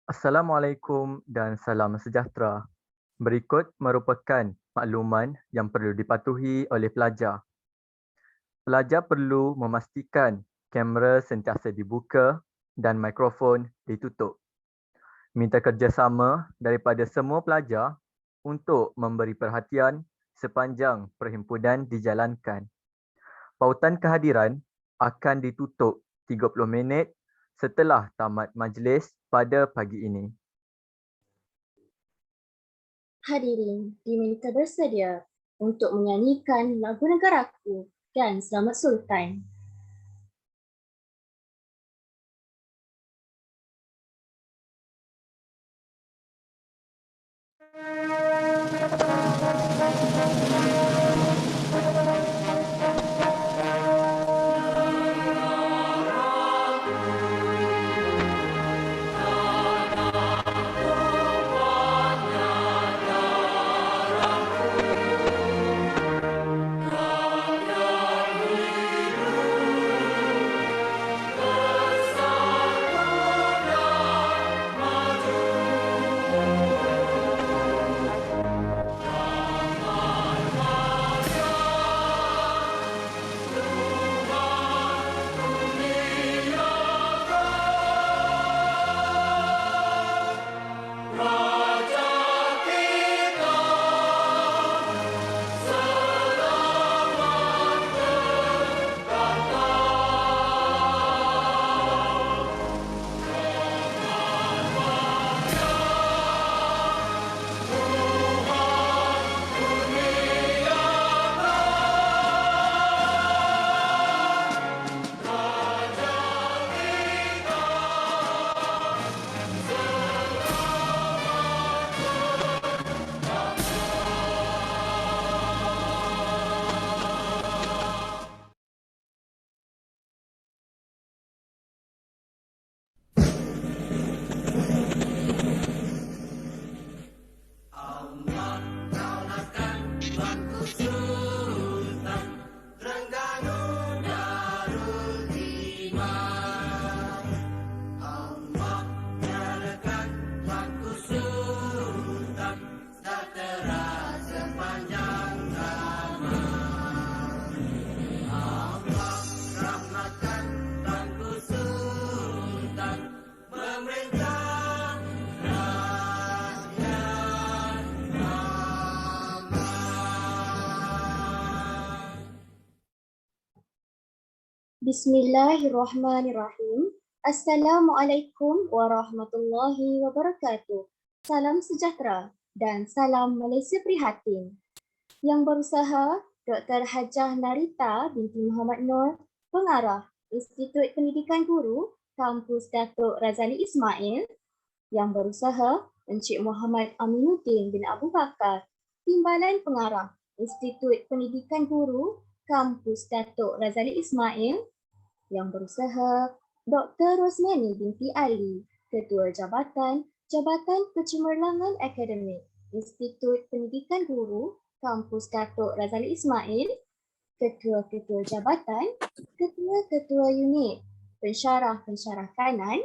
Assalamualaikum dan salam sejahtera. Berikut merupakan makluman yang perlu dipatuhi oleh pelajar. Pelajar perlu memastikan kamera sentiasa dibuka dan mikrofon ditutup. Minta kerjasama daripada semua pelajar untuk memberi perhatian sepanjang perhimpunan dijalankan. Pautan kehadiran akan ditutup 30 minit setelah tamat majlis pada pagi ini. Hadirin diminta bersedia untuk menyanyikan lagu negaraku dan Selamat Sultan. Bismillahirrahmanirrahim. Assalamualaikum warahmatullahi wabarakatuh. Salam sejahtera dan salam Malaysia Prihatin. Yang berusaha Dr. Hajah Narita binti Muhammad Nur, Pengarah Institut Pendidikan Guru, Kampus Datuk Razali Ismail. Yang berusaha Encik Muhammad Aminuddin bin Abu Bakar, Timbalan Pengarah Institut Pendidikan Guru, Kampus Datuk Razali Ismail. Yang berusaha Dr. Rosmani binti Ali, Ketua Jabatan Kecemerlangan Akademik, Institut Pendidikan Guru, Kampus Datuk Razali Ismail, Ketua-Ketua Jabatan, Ketua-Ketua Unit, Pensyarah-Pensyarah Kanan,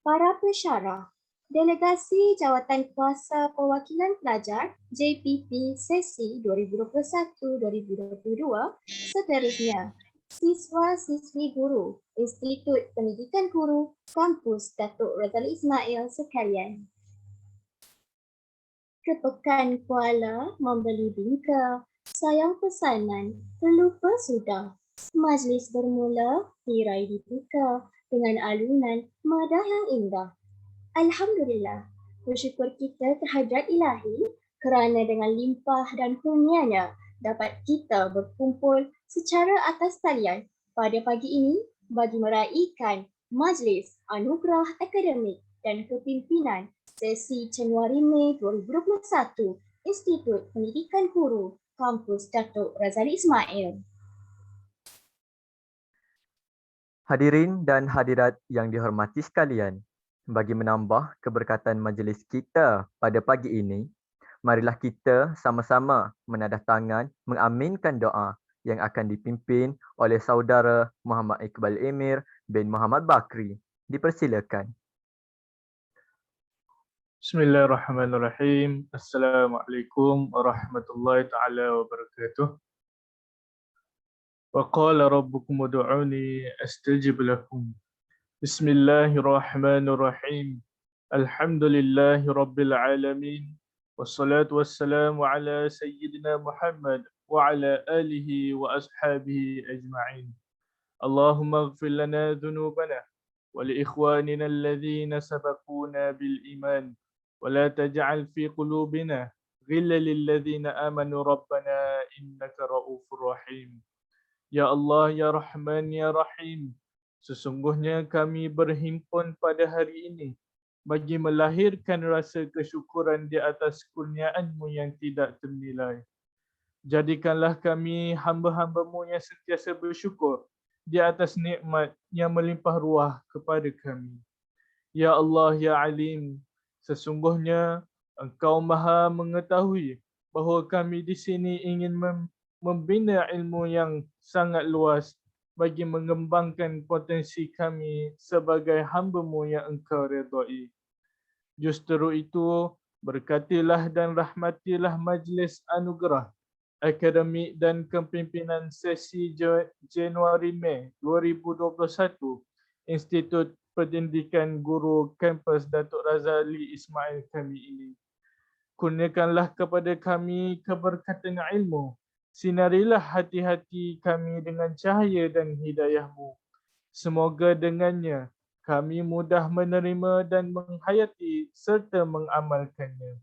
para pensyarah, Delegasi Jawatan Kuasa Perwakilan Pelajar JPP Sesi 2021-2022, seterusnya siswa-siswi guru Institut Pendidikan Guru Kampus Datuk Razali Ismail sekalian. Kepekan Kuala membeli bingka, sayang pesanan, terlupa sudah. Majlis bermula, tirai dibuka dengan alunan madah yang indah. Alhamdulillah, bersyukur kita terhadrat Ilahi kerana dengan limpah dan kurnianya dapat kita berkumpul secara atas talian pada pagi ini bagi meraihkan Majlis Anugerah Akademik dan Kepimpinan sesi Januari-Mei 2021 Institut Pendidikan Guru Kampus Datuk Razali Ismail. Hadirin dan hadirat yang dihormati sekalian, bagi menambah keberkatan majlis kita pada pagi ini, marilah kita sama-sama menadah tangan mengaminkan doa yang akan dipimpin oleh saudara Muhammad Iqbal Emir bin Muhammad Bakri. Dipersilakan. Bismillahirrahmanirrahim. Assalamualaikum warahmatullahi ta'ala wabarakatuh. Wa qala rabbukum ud'uni astajib lakum. Bismillahirrahmanirrahim. Alhamdulillahi rabbil alamin. Wassalatu wassalamu ala sayyidina Muhammad wa ala alihi wa ashabihi ajma'in. Allahumma ighfir lana dhunubana wa li ikhwanina alladhina sabaquna bil iman. ولا تجعل في قلوبنا غلا للذين آمنوا ربنا إنك رؤوف رحيم. Ya Allah, Ya Rahman, Ya Rahim, sesungguhnya kami berhimpun pada hari ini bagi melahirkan rasa kesyukuran di atas kurniaan-Mu yang tidak ternilai. Jadikanlah kami hamba-hamba-Mu yang sentiasa bersyukur di atas nikmat yang melimpah ruah kepada kami. Ya Allah, Ya Alim, sesungguhnya Engkau Maha mengetahui bahawa kami di sini ingin membina ilmu yang sangat luas bagi mengembangkan potensi kami sebagai hamba-Mu yang Engkau redai. Justru itu, berkatilah dan rahmatilah majlis anugerah akademik dan kepimpinan sesi Januari-Mei 2021 Institut Pendidikan Guru Kampus Datuk Razali Ismail kami ini. Kurniakanlah kepada kami keberkatan ilmu. Sinarilah hati-hati kami dengan cahaya dan hidayah-Mu. Semoga dengannya kami mudah menerima dan menghayati serta mengamalkannya.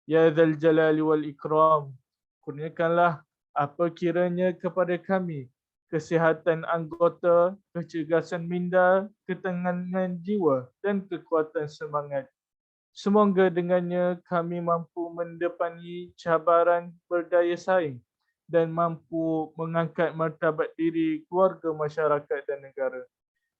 Ya Dzal Jalali wal Ikram, kurniakanlah apa kiranya kepada kami kesihatan anggota, kecergasan minda, ketenangan jiwa dan kekuatan semangat. Semoga dengannya kami mampu mendepani cabaran berdaya saing dan mampu mengangkat martabat diri keluarga, masyarakat dan negara.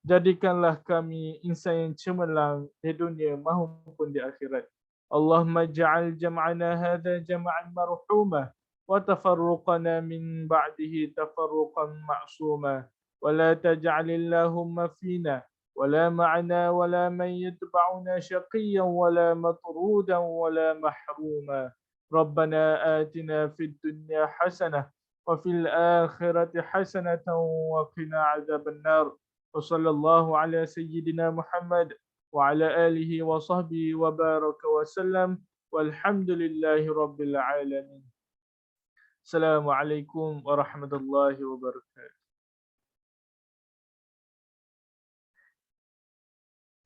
Jadikanlah kami insan yang cemerlang di dunia maupun di akhirat. Allahumma ja'al jam'ana hadha jam'an marhumah وتفرقنا من بعده تفرقا معصوما ولا تجعل اللهم فينا ولا معنا ولا من يتبعنا شقيا ولا مطرودا ولا محروما ربنا آتنا في الدنيا حسنة وفي الآخرة حسنة وقنا عذاب النار وصلى الله على سيدنا محمد وعلى آله وصحبه وبارك وسلم والحمد لله رب العالمين. Assalamualaikum warahmatullahi wabarakatuh.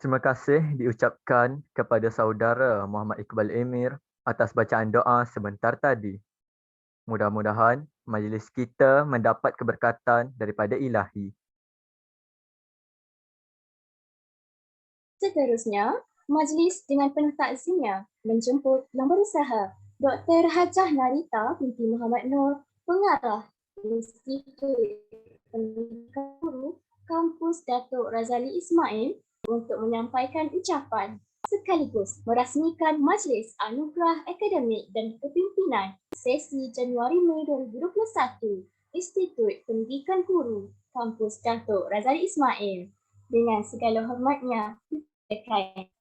Terima kasih diucapkan kepada saudara Muhammad Iqbal Emir atas bacaan doa sebentar tadi. Mudah-mudahan majlis kita mendapat keberkatan daripada Ilahi. Seterusnya, majlis dengan penuh takziah menjemput yang berusaha Dr. Hajah Narita binti Muhammad Nur, Pengarah Institut Pendidikan Guru Kampus Datuk Razali Ismail untuk menyampaikan ucapan sekaligus merasmikan Majlis Anugerah Akademik dan Kepimpinan sesi Januari-Mei 2021 Institut Pendidikan Guru Kampus Datuk Razali Ismail. Dengan segala hormatnya, dipersilakan.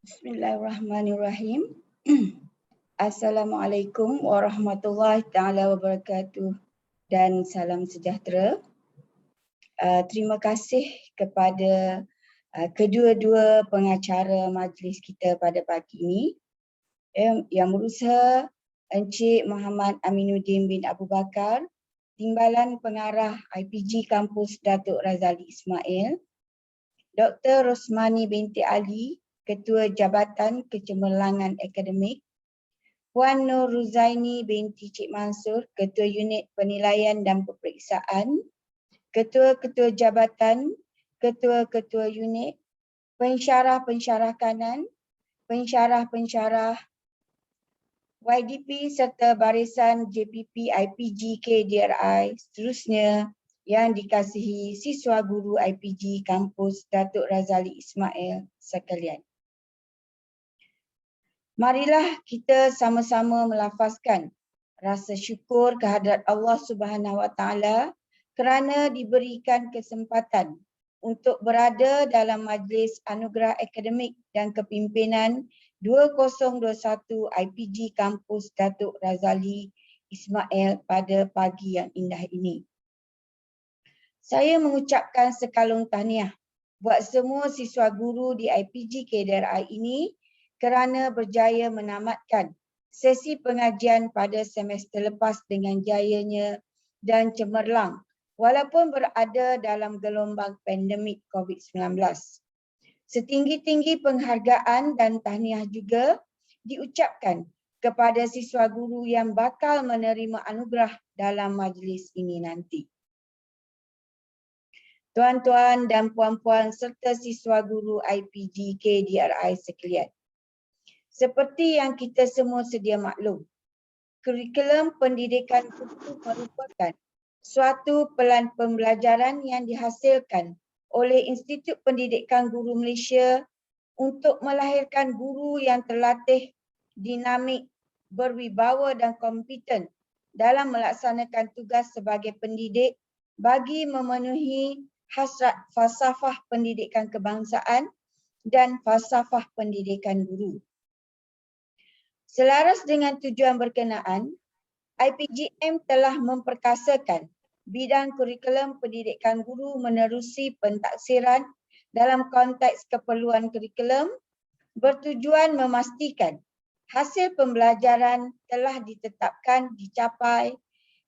Bismillahirrahmanirrahim. Assalamualaikum warahmatullahi taala wabarakatuh dan salam sejahtera. Terima kasih kepada kedua-dua pengacara majlis kita pada pagi ini yang berusaha Encik Muhammad Aminuddin bin Abu Bakar, Timbalan Pengarah IPG Kampus Datuk Razali Ismail, Dr. Rosmani binti Ali, Ketua Jabatan Kecemerlangan Akademik, Puan Nur Ruzaini binti Cik Mansur, Ketua Unit Penilaian dan Peperiksaan, Ketua-Ketua Jabatan, Ketua-Ketua Unit, Pensyarah-Pensyarah Kanan, Pensyarah-Pensyarah YDP serta Barisan JPP IPG KDRI, seterusnya yang dikasihi siswa guru IPG Kampus Datuk Razali Ismail sekalian. Marilah kita sama-sama melafazkan rasa syukur kehadrat Allah Subhanahu Wa Taala kerana diberikan kesempatan untuk berada dalam majlis anugerah akademik dan kepimpinan 2021 IPG Kampus Datuk Razali Ismail pada pagi yang indah ini. Saya mengucapkan sekalung tahniah buat semua siswa guru di IPG KDRI ini kerana berjaya menamatkan sesi pengajian pada semester lepas dengan jayanya dan cemerlang walaupun berada dalam gelombang pandemik COVID-19. Setinggi-tinggi penghargaan dan tahniah juga diucapkan kepada siswa guru yang bakal menerima anugerah dalam majlis ini nanti. Tuan-tuan dan puan-puan serta siswa guru IPG KDRI sekalian. Seperti yang kita semua sedia maklum, kurikulum pendidikan itu merupakan suatu pelan pembelajaran yang dihasilkan oleh Institut Pendidikan Guru Malaysia untuk melahirkan guru yang terlatih, dinamik, berwibawa dan kompeten dalam melaksanakan tugas sebagai pendidik bagi memenuhi hasrat falsafah pendidikan kebangsaan dan falsafah pendidikan guru. Selaras dengan tujuan berkenaan, IPGM telah memperkasakan bidang kurikulum pendidikan guru menerusi pentaksiran dalam konteks keperluan kurikulum bertujuan memastikan hasil pembelajaran telah ditetapkan, dicapai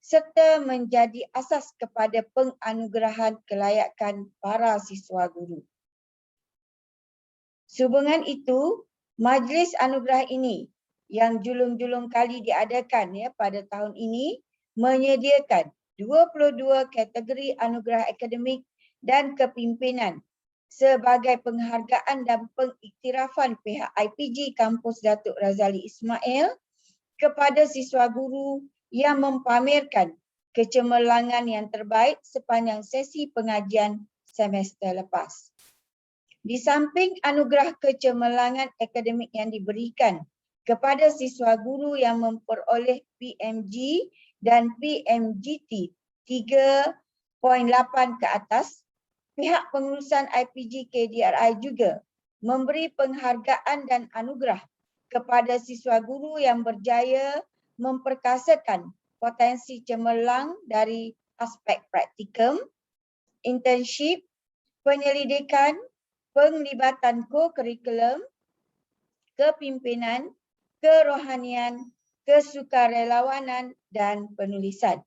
serta menjadi asas kepada penganugerahan kelayakan para siswa guru. Sehubungan itu, majlis anugerah ini yang julung-julung kali diadakan pada tahun ini menyediakan 22 kategori anugerah akademik dan kepimpinan sebagai penghargaan dan pengiktirafan pihak IPG Kampus Datuk Razali Ismail kepada siswa guru yang mempamerkan kecemerlangan yang terbaik sepanjang sesi pengajian semester lepas. Di samping anugerah kecemerlangan akademik yang diberikan kepada siswa guru yang memperoleh PMG dan PMGT 3.8 ke atas, pihak pengurusan IPG KDRI juga memberi penghargaan dan anugerah kepada siswa guru yang berjaya memperkasakan potensi cemerlang dari aspek praktikum, internship, penyelidikan, penglibatan ko-kurikulum, kepimpinan, kerohanian, kesukarelawanan dan penulisan.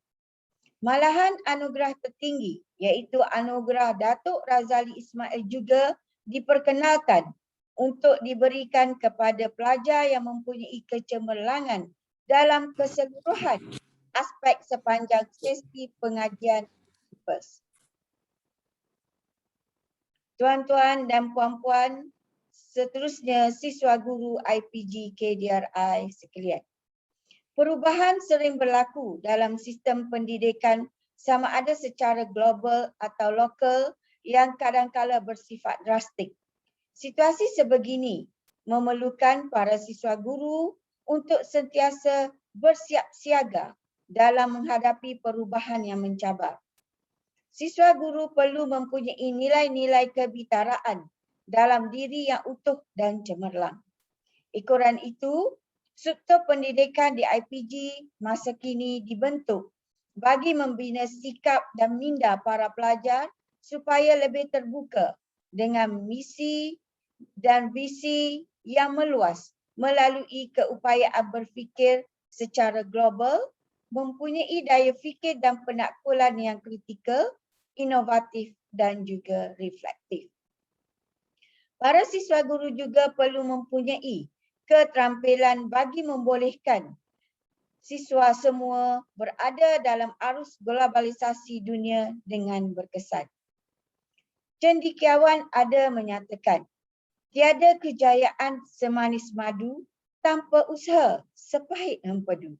Malahan anugerah tertinggi iaitu anugerah Datuk Razali Ismail juga diperkenalkan untuk diberikan kepada pelajar yang mempunyai kecemerlangan dalam keseluruhan aspek sepanjang sesi pengajian kampus. Tuan-tuan dan puan-puan, seterusnya siswa guru IPG KDRI sekalian. Perubahan sering berlaku dalam sistem pendidikan sama ada secara global atau lokal yang kadang-kala bersifat drastik. Situasi sebegini memerlukan para siswa guru untuk sentiasa bersiap siaga dalam menghadapi perubahan yang mencabar. Siswa guru perlu mempunyai nilai-nilai kebitaraan dalam diri yang utuh dan cemerlang. Ikuran itu, struktur pendidikan di IPG masa kini dibentuk bagi membina sikap dan minda para pelajar supaya lebih terbuka dengan misi dan visi yang meluas melalui keupayaan berfikir secara global, mempunyai daya fikir dan penaklukan yang kritikal, inovatif dan juga reflektif. Para siswa guru juga perlu mempunyai keterampilan bagi membolehkan siswa semua berada dalam arus globalisasi dunia dengan berkesan. Cendekiawan ada menyatakan, tiada kejayaan semanis madu tanpa usaha sepahit empedu.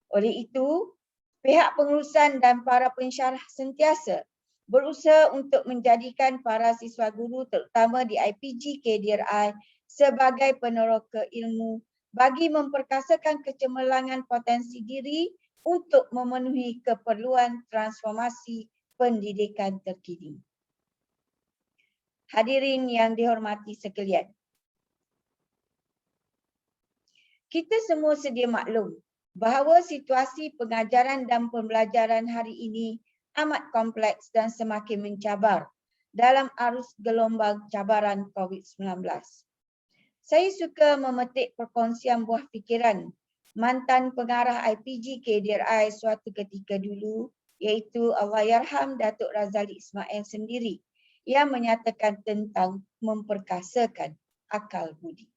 Oleh itu, pihak pengurusan dan para pensyarah sentiasa berusaha untuk menjadikan para siswa guru terutama di IPG KDRI sebagai peneroka ilmu bagi memperkasakan kecemerlangan potensi diri untuk memenuhi keperluan transformasi pendidikan terkini. Hadirin yang dihormati sekalian, kita semua sedia maklum bahawa situasi pengajaran dan pembelajaran hari ini amat kompleks dan semakin mencabar dalam arus gelombang cabaran COVID-19. Saya suka memetik perkongsian buah fikiran mantan pengarah IPG KDRI suatu ketika dulu, iaitu Allahyarham Datuk Razali Ismail sendiri yang menyatakan tentang memperkasakan akal budi.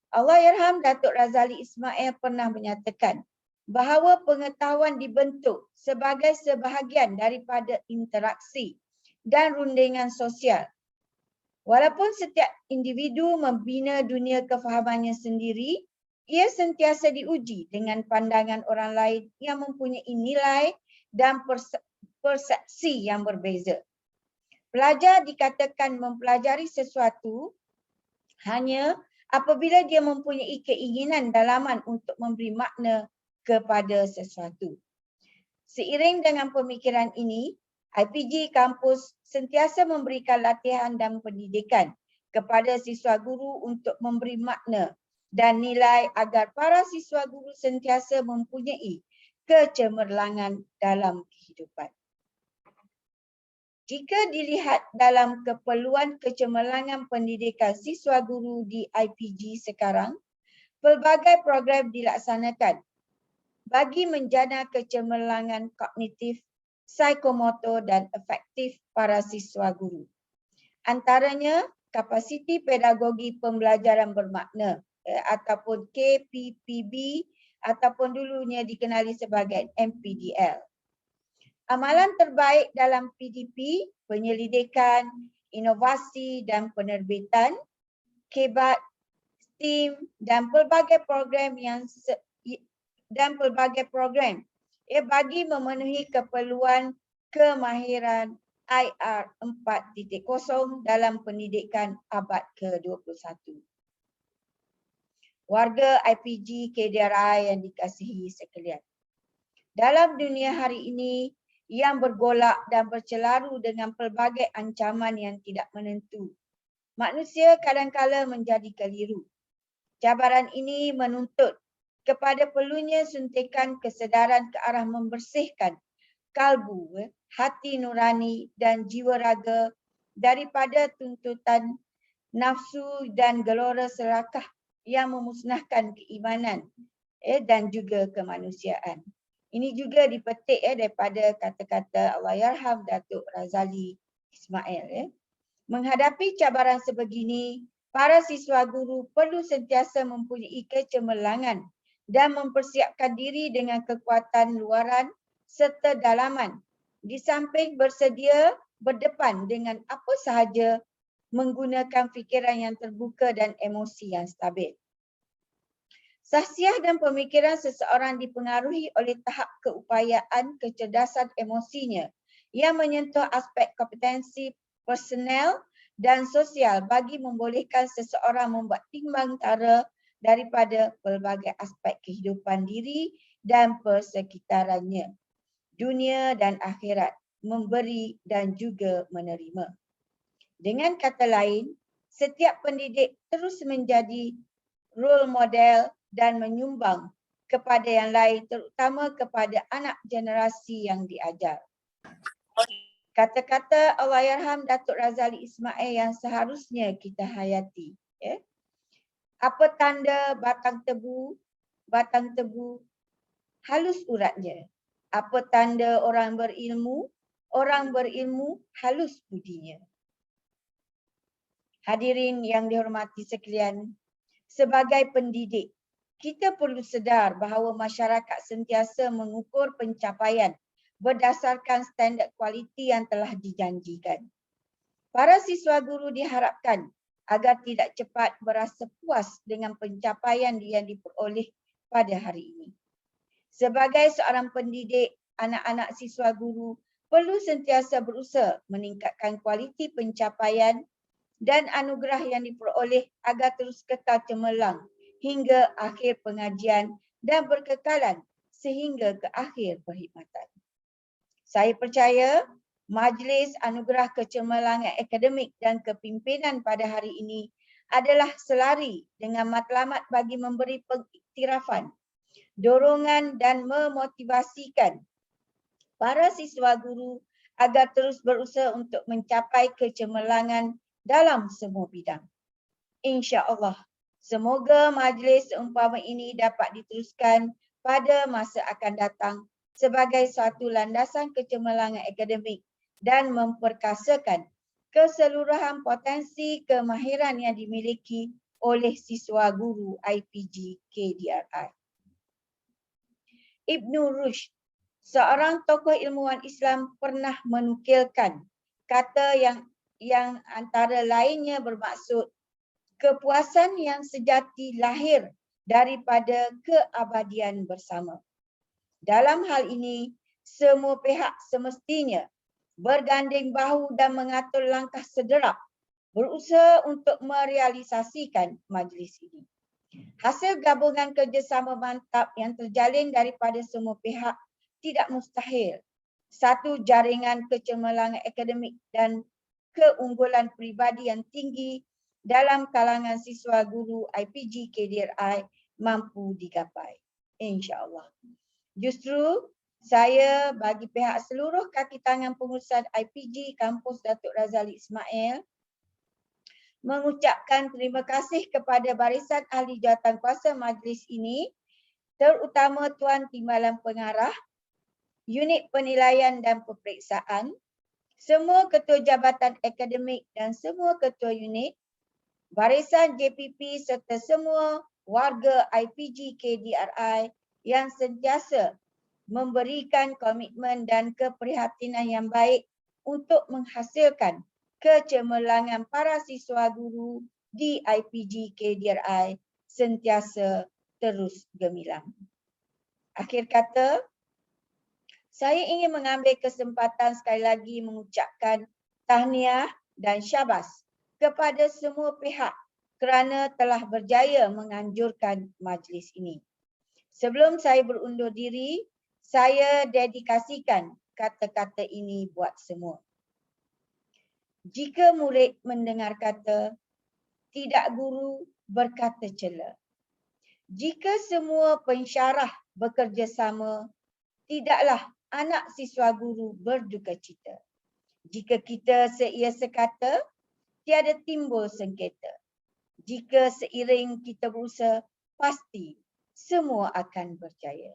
Allahyarham Datuk Razali Ismail pernah menyatakan bahawa pengetahuan dibentuk sebagai sebahagian daripada interaksi dan rundingan sosial. Walaupun setiap individu membina dunia kefahamannya sendiri, ia sentiasa diuji dengan pandangan orang lain yang mempunyai nilai dan persepsi yang berbeza. Pelajar dikatakan mempelajari sesuatu hanya apabila dia mempunyai keinginan dalaman untuk memberi makna kepada sesuatu. Seiring dengan pemikiran ini, IPG kampus sentiasa memberikan latihan dan pendidikan kepada siswa guru untuk memberi makna dan nilai agar para siswa guru sentiasa mempunyai kecemerlangan dalam kehidupan. Jika dilihat dalam keperluan kecemerlangan pendidikan siswa guru di IPG sekarang, pelbagai program dilaksanakan bagi menjana kecemerlangan kognitif, psikomotor dan afektif para siswa guru. Antaranya, kapasiti pedagogi pembelajaran bermakna ataupun KPPB ataupun dulunya dikenali sebagai MPDL. Amalan terbaik dalam PDP, penyelidikan, inovasi dan penerbitan, KEBAT, STEAM dan pelbagai program bagi memenuhi keperluan kemahiran IR 4.0 dalam pendidikan abad ke-21. Warga IPG KDRI yang dikasihi sekalian, dalam dunia hari ini yang bergolak dan bercelaru dengan pelbagai ancaman yang tidak menentu, manusia kadang-kala menjadi keliru. Cabaran ini menuntut kepada perlunya suntikan kesedaran ke arah membersihkan kalbu, hati nurani dan jiwa raga daripada tuntutan nafsu dan gelora serakah yang memusnahkan keimanan dan juga kemanusiaan. Ini juga dipetik daripada kata-kata Allahyarham Datuk Razali Ismail. Menghadapi cabaran sebegini, para siswa guru perlu sentiasa mempunyai kecemerlangan dan mempersiapkan diri dengan kekuatan luaran serta dalaman, di samping bersedia berdepan dengan apa sahaja menggunakan fikiran yang terbuka dan emosi yang stabil. Sahsiah dan pemikiran seseorang dipengaruhi oleh tahap keupayaan kecerdasan emosinya yang menyentuh aspek kompetensi personal dan sosial bagi membolehkan seseorang membuat timbang tara daripada pelbagai aspek kehidupan diri dan persekitarannya, dunia dan akhirat, memberi dan juga menerima. Dengan kata lain, setiap pendidik terus menjadi role model dan menyumbang kepada yang lain, terutama kepada anak generasi yang diajar. Kata-kata Allahyarham Datuk Razali Ismail yang seharusnya kita hayati. Apa tanda batang tebu? Batang tebu halus uratnya. Apa tanda orang berilmu? Orang berilmu halus budinya. Hadirin yang dihormati sekalian, sebagai pendidik, kita perlu sedar bahawa masyarakat sentiasa mengukur pencapaian berdasarkan standard kualiti yang telah dijanjikan. Para siswa guru diharapkan agar tidak cepat berasa puas dengan pencapaian yang diperoleh pada hari ini. Sebagai seorang pendidik, anak-anak siswa guru perlu sentiasa berusaha meningkatkan kualiti pencapaian dan anugerah yang diperoleh agar terus kekal cemerlang hingga akhir pengajian dan berkekalan sehingga ke akhir perkhidmatan. Saya percaya Majlis Anugerah Kecemerlangan Akademik dan Kepimpinan pada hari ini adalah selari dengan matlamat bagi memberi pengiktirafan, dorongan dan memotivasikan para siswa guru agar terus berusaha untuk mencapai kecemerlangan dalam semua bidang. InsyaAllah, semoga majlis seumpama ini dapat diteruskan pada masa akan datang sebagai suatu landasan kecemerlangan akademik dan memperkasakan keseluruhan potensi kemahiran yang dimiliki oleh siswa guru IPG KDRI. Ibn Rushd, seorang tokoh ilmuwan Islam, pernah menukilkan kata yang antara lainnya bermaksud kepuasan yang sejati lahir daripada keabadian bersama. Dalam hal ini, semua pihak semestinya berganding bahu dan mengatur langkah sederap berusaha untuk merealisasikan majlis ini. Hasil gabungan kerjasama mantap yang terjalin daripada semua pihak tidak mustahil satu jaringan kecemerlangan akademik dan keunggulan peribadi yang tinggi dalam kalangan siswa guru IPG KDRI mampu digapai. InsyaAllah. Justru saya bagi pihak seluruh kaki tangan pengurusan IPG Kampus Datuk Razali Ismail mengucapkan terima kasih kepada barisan ahli jawatankuasa majlis ini, terutama Tuan Timbalan Pengarah, Unit Penilaian dan Peperiksaan, semua ketua jabatan akademik dan semua ketua unit, barisan JPP serta semua warga IPG KDRI yang sentiasa memberikan komitmen dan keprihatinan yang baik untuk menghasilkan kecemerlangan para siswa guru di IPG KDRI sentiasa terus gemilang. Akhir kata, saya ingin mengambil kesempatan sekali lagi mengucapkan tahniah dan syabas kepada semua pihak kerana telah berjaya menganjurkan majlis ini. Sebelum saya berundur diri, saya dedikasikan kata-kata ini buat semua. Jika murid mendengar kata, tidak guru berkata cela. Jika semua pensyarah bekerjasama, tidaklah anak siswa guru berduka cita. Jika kita seia sekata, tiada timbul sengketa. Jika seiring kita berusaha, pasti semua akan berjaya.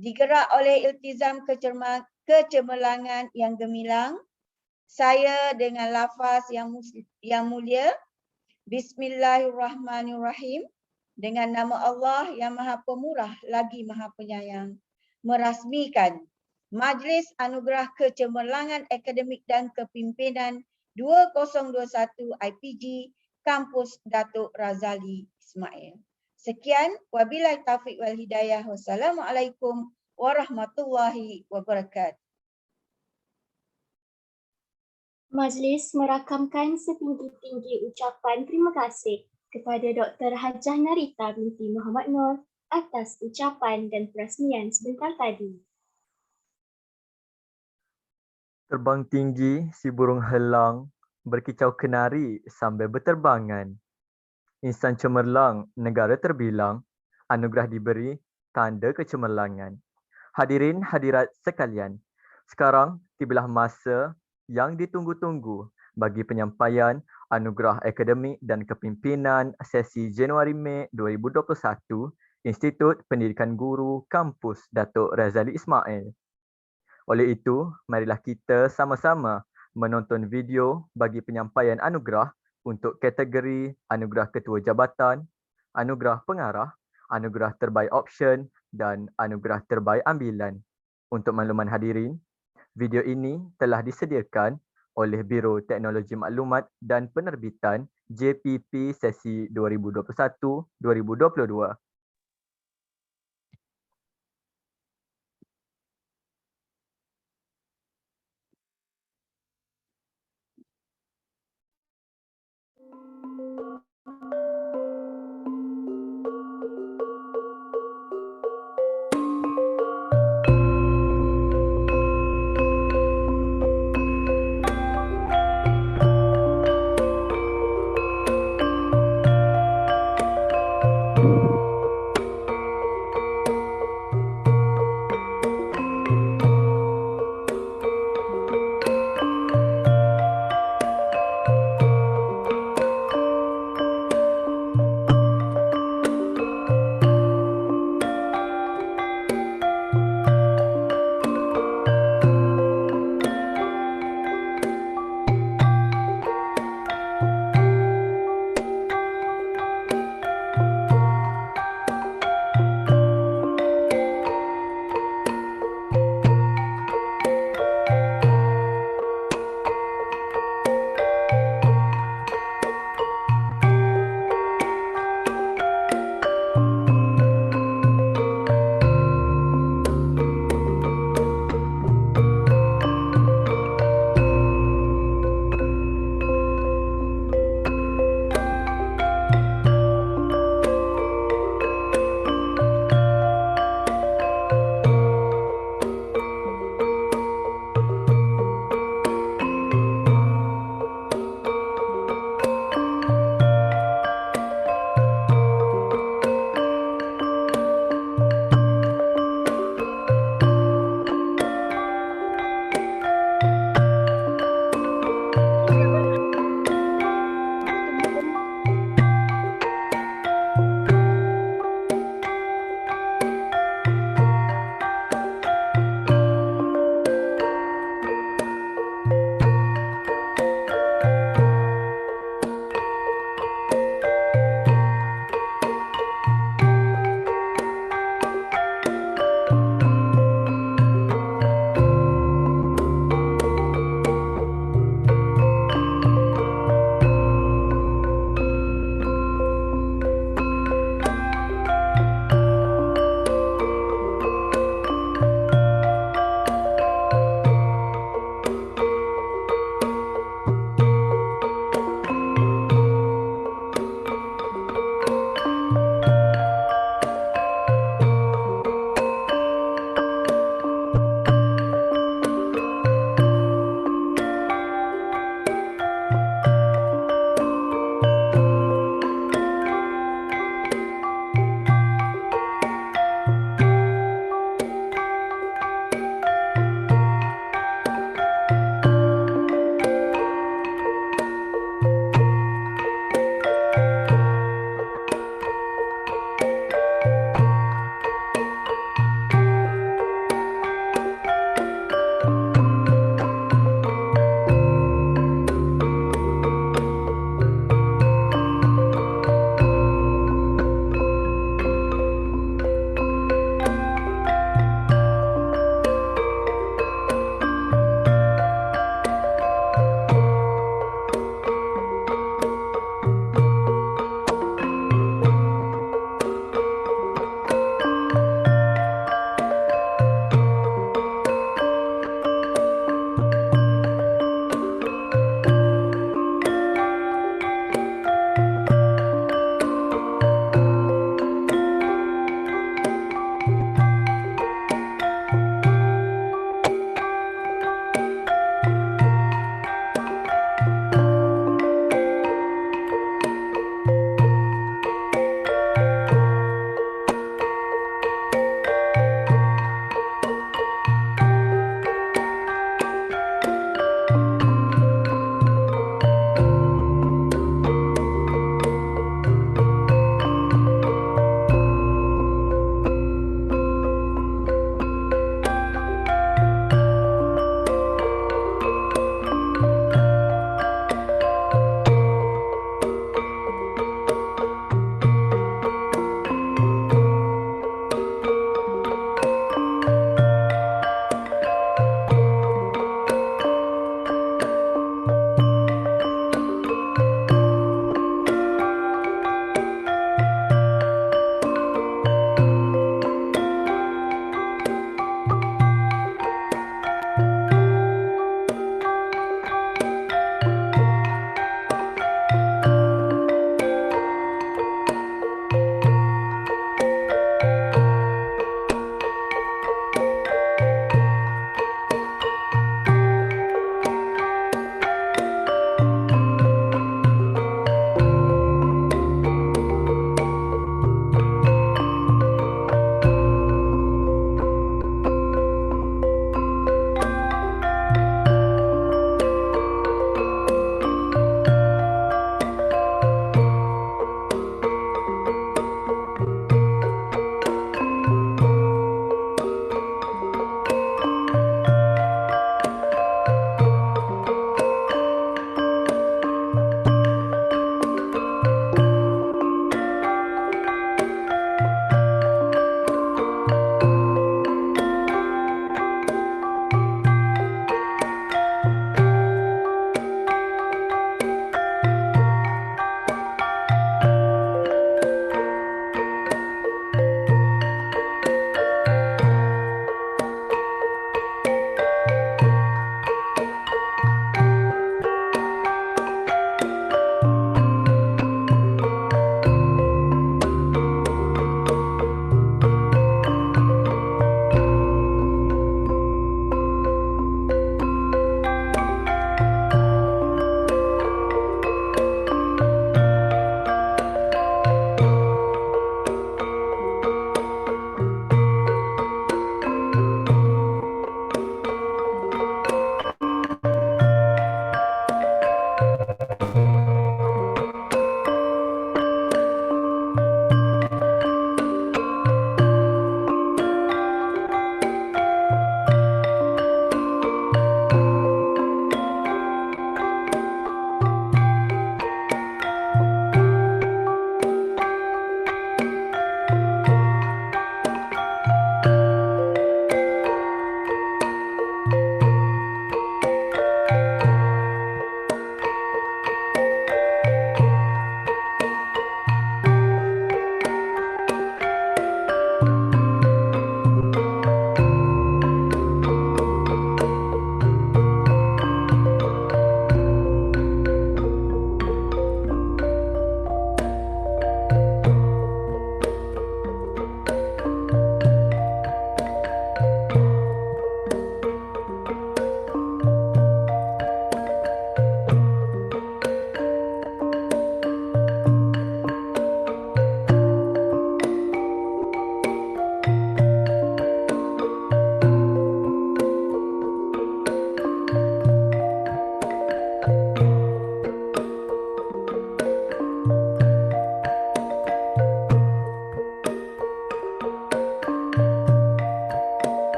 Digerak oleh iltizam kecemerlangan yang gemilang, saya dengan lafaz yang mulia, Bismillahirrahmanirrahim, dengan nama Allah yang Maha Pemurah lagi Maha Penyayang, merasmikan Majlis Anugerah Kecemerlangan Akademik dan Kepimpinan 2021 IPG Kampus Datuk Razali Ismail. Sekian, wabillahi taufiq wal hidayah. Wassalamualaikum warahmatullahi wabarakatuh. Majlis merakamkan setinggi-tinggi ucapan terima kasih kepada Dr. Hajah Narita binti Muhammad Nur atas ucapan dan perasmian sebentar tadi. Terbang tinggi si burung helang, berkicau kenari sambil berterbangan. Insan cemerlang, negara terbilang, anugerah diberi, tanda kecemerlangan. Hadirin hadirat sekalian, sekarang tibalah masa yang ditunggu-tunggu bagi penyampaian Anugerah Akademik dan Kepimpinan sesi Januari-Mei 2021 Institut Pendidikan Guru Kampus Datuk Razali Ismail. Oleh itu, marilah kita sama-sama menonton video bagi penyampaian anugerah untuk kategori Anugerah Ketua Jabatan, Anugerah Pengarah, Anugerah Terbaik Option dan Anugerah Terbaik Ambilan. Untuk makluman hadirin, video ini telah disediakan oleh Biro Teknologi Maklumat dan Penerbitan JPP sesi 2021-2022.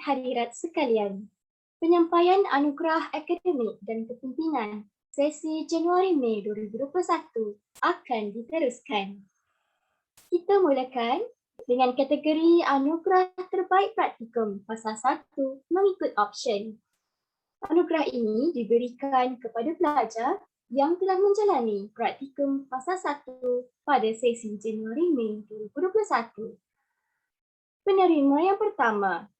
hadirat sekalian, penyampaian anugerah akademik dan kepimpinan sesi Januari-Mei 2021 akan diteruskan. Kita mulakan dengan kategori anugerah terbaik praktikum fasa 1 mengikut option. Anugerah ini diberikan kepada pelajar yang telah menjalani praktikum fasa 1 pada sesi Januari-Mei 2021. Penerima yang pertama,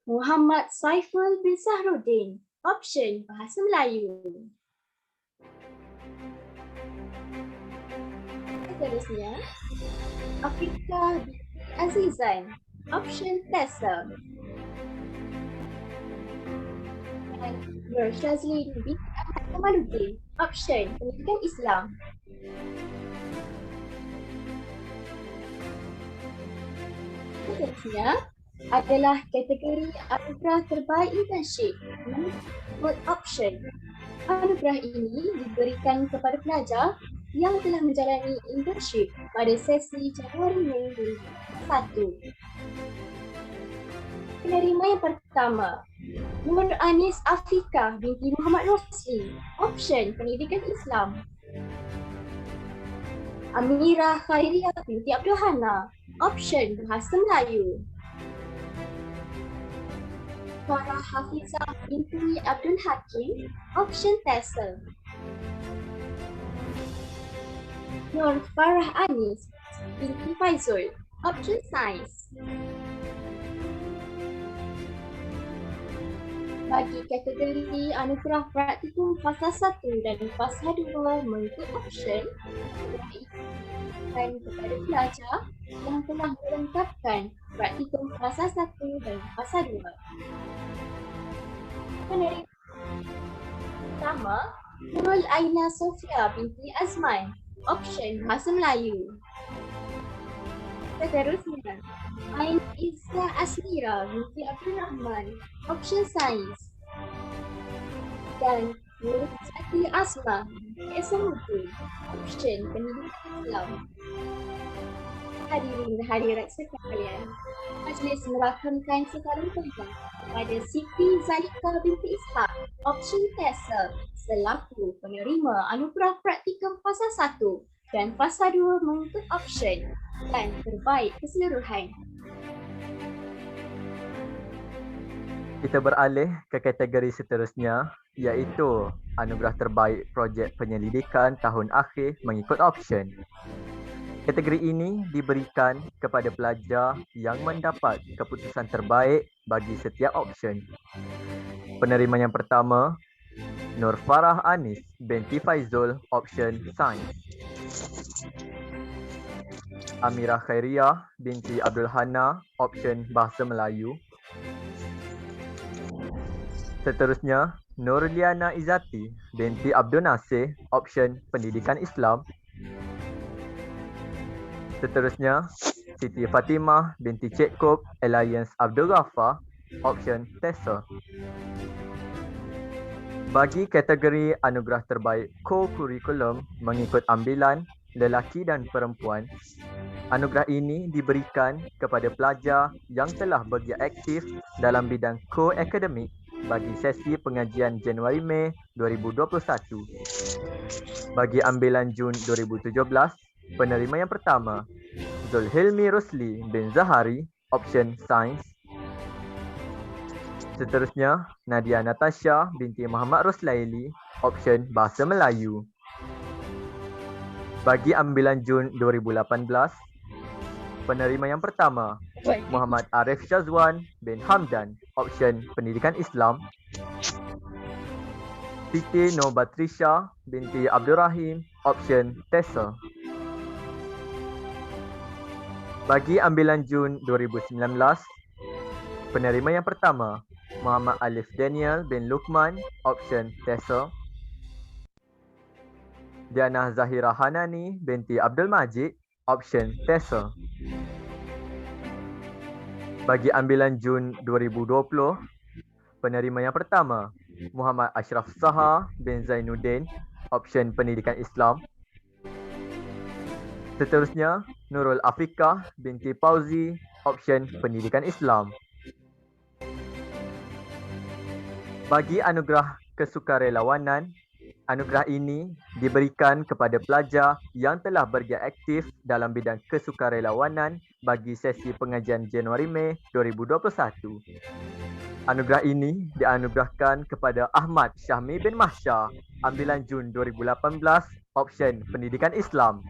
Muhammad Saiful bin Sahruddin, option Bahasa Melayu. Seterusnya, Afrika binti Azizan, option Tessa. Dan Nur Shazlin binti Ahmad Kamaluddin, option Pendidikan Islam. Seterusnya adalah kategori anugerah terbaik internship mengikut option. Anugerah ini diberikan kepada pelajar yang telah menjalani internship pada sesi Januari-Mei 2021. Penerima yang pertama, Nur Anis Afika binti Muhammad Rosli, option Pendidikan Islam. Amira Khairiyah binti Abdul Hana, option Bahasa Melayu. Farah Hafizah binti Abdul Hakim, option Tessa. Nur Farah Anis binti Faizul, option Sains. Bagi kategori anugerah praktikum fasa 1 dan fasa 2 mengikut option, diberikan kepada pelajar yang telah melengkapkan praktikum fasa 1 dan fasa 2. Penerima pertama, Nurul Aina Sofia binti Azman, option Bahasa Melayu. Seterusnya, Ain Izza Asmira binti Abdul Rahman, option Sains. Dan Nur Sati Asma binti Esamuddin, option Pendidikan Islam. Hadirin dan hadirat sekalian, majlis merakamkan sekarang tengah kepada Siti Zalika binti Ishak, option Tessa, selaku penerima anugerah praktikum fasa 1 dan fasa 2 mengikut option dan terbaik keseluruhan. Kita beralih ke kategori seterusnya, iaitu anugerah terbaik projek penyelidikan tahun akhir mengikut option. Kategori ini diberikan kepada pelajar yang mendapat keputusan terbaik bagi setiap option. Penerima yang pertama, Nur Farah Anis binti Faizul, option Sains. Amira Khairiyah binti Abdul Hana, option Bahasa Melayu. Seterusnya, Nur Liana Izzati binti Abdul Nasir, option Pendidikan Islam. Seterusnya, Siti Fatimah binti Cik Kop, Alliance Abdul Ghaffar, option Tessa. Bagi kategori anugerah terbaik co-curriculum mengikut ambilan lelaki dan perempuan, anugerah ini diberikan kepada pelajar yang telah bergiat aktif dalam bidang co-akademik bagi sesi pengajian Januari-Mei 2021. Bagi ambilan Jun 2017, penerima yang pertama, Zulhilmi Rosli bin Zahari, option Sains. Seterusnya, Nadia Natasha binti Muhammad Roslaili, option Bahasa Melayu. Bagi ambilan Jun 2018, penerima yang pertama, Muhammad Arif Syazwan bin Hamdan, option Pendidikan Islam. Siti Nobatrisha binti Abdul Rahim, option Tessa. Bagi ambilan Jun 2019, penerima yang pertama, Muhammad Alif Daniel bin Lukman, option Tessa. Diana Zahira Hanani binti Abdul Majid, option Tessa. Bagi ambilan Jun 2020, penerima yang pertama, Muhammad Ashraf Saha bin Zainuddin, option Pendidikan Islam. Seterusnya, Nurul Afrika binti Pauzi, option Pendidikan Islam. Bagi anugerah kesukarelawanan, anugerah ini diberikan kepada pelajar yang telah bergiat aktif dalam bidang kesukarelawanan bagi sesi pengajian Januari-Mei 2021. Anugerah ini dianugerahkan kepada Ahmad Syahmi bin Mahsyar, ambilan Jun 2018, option Pendidikan Islam.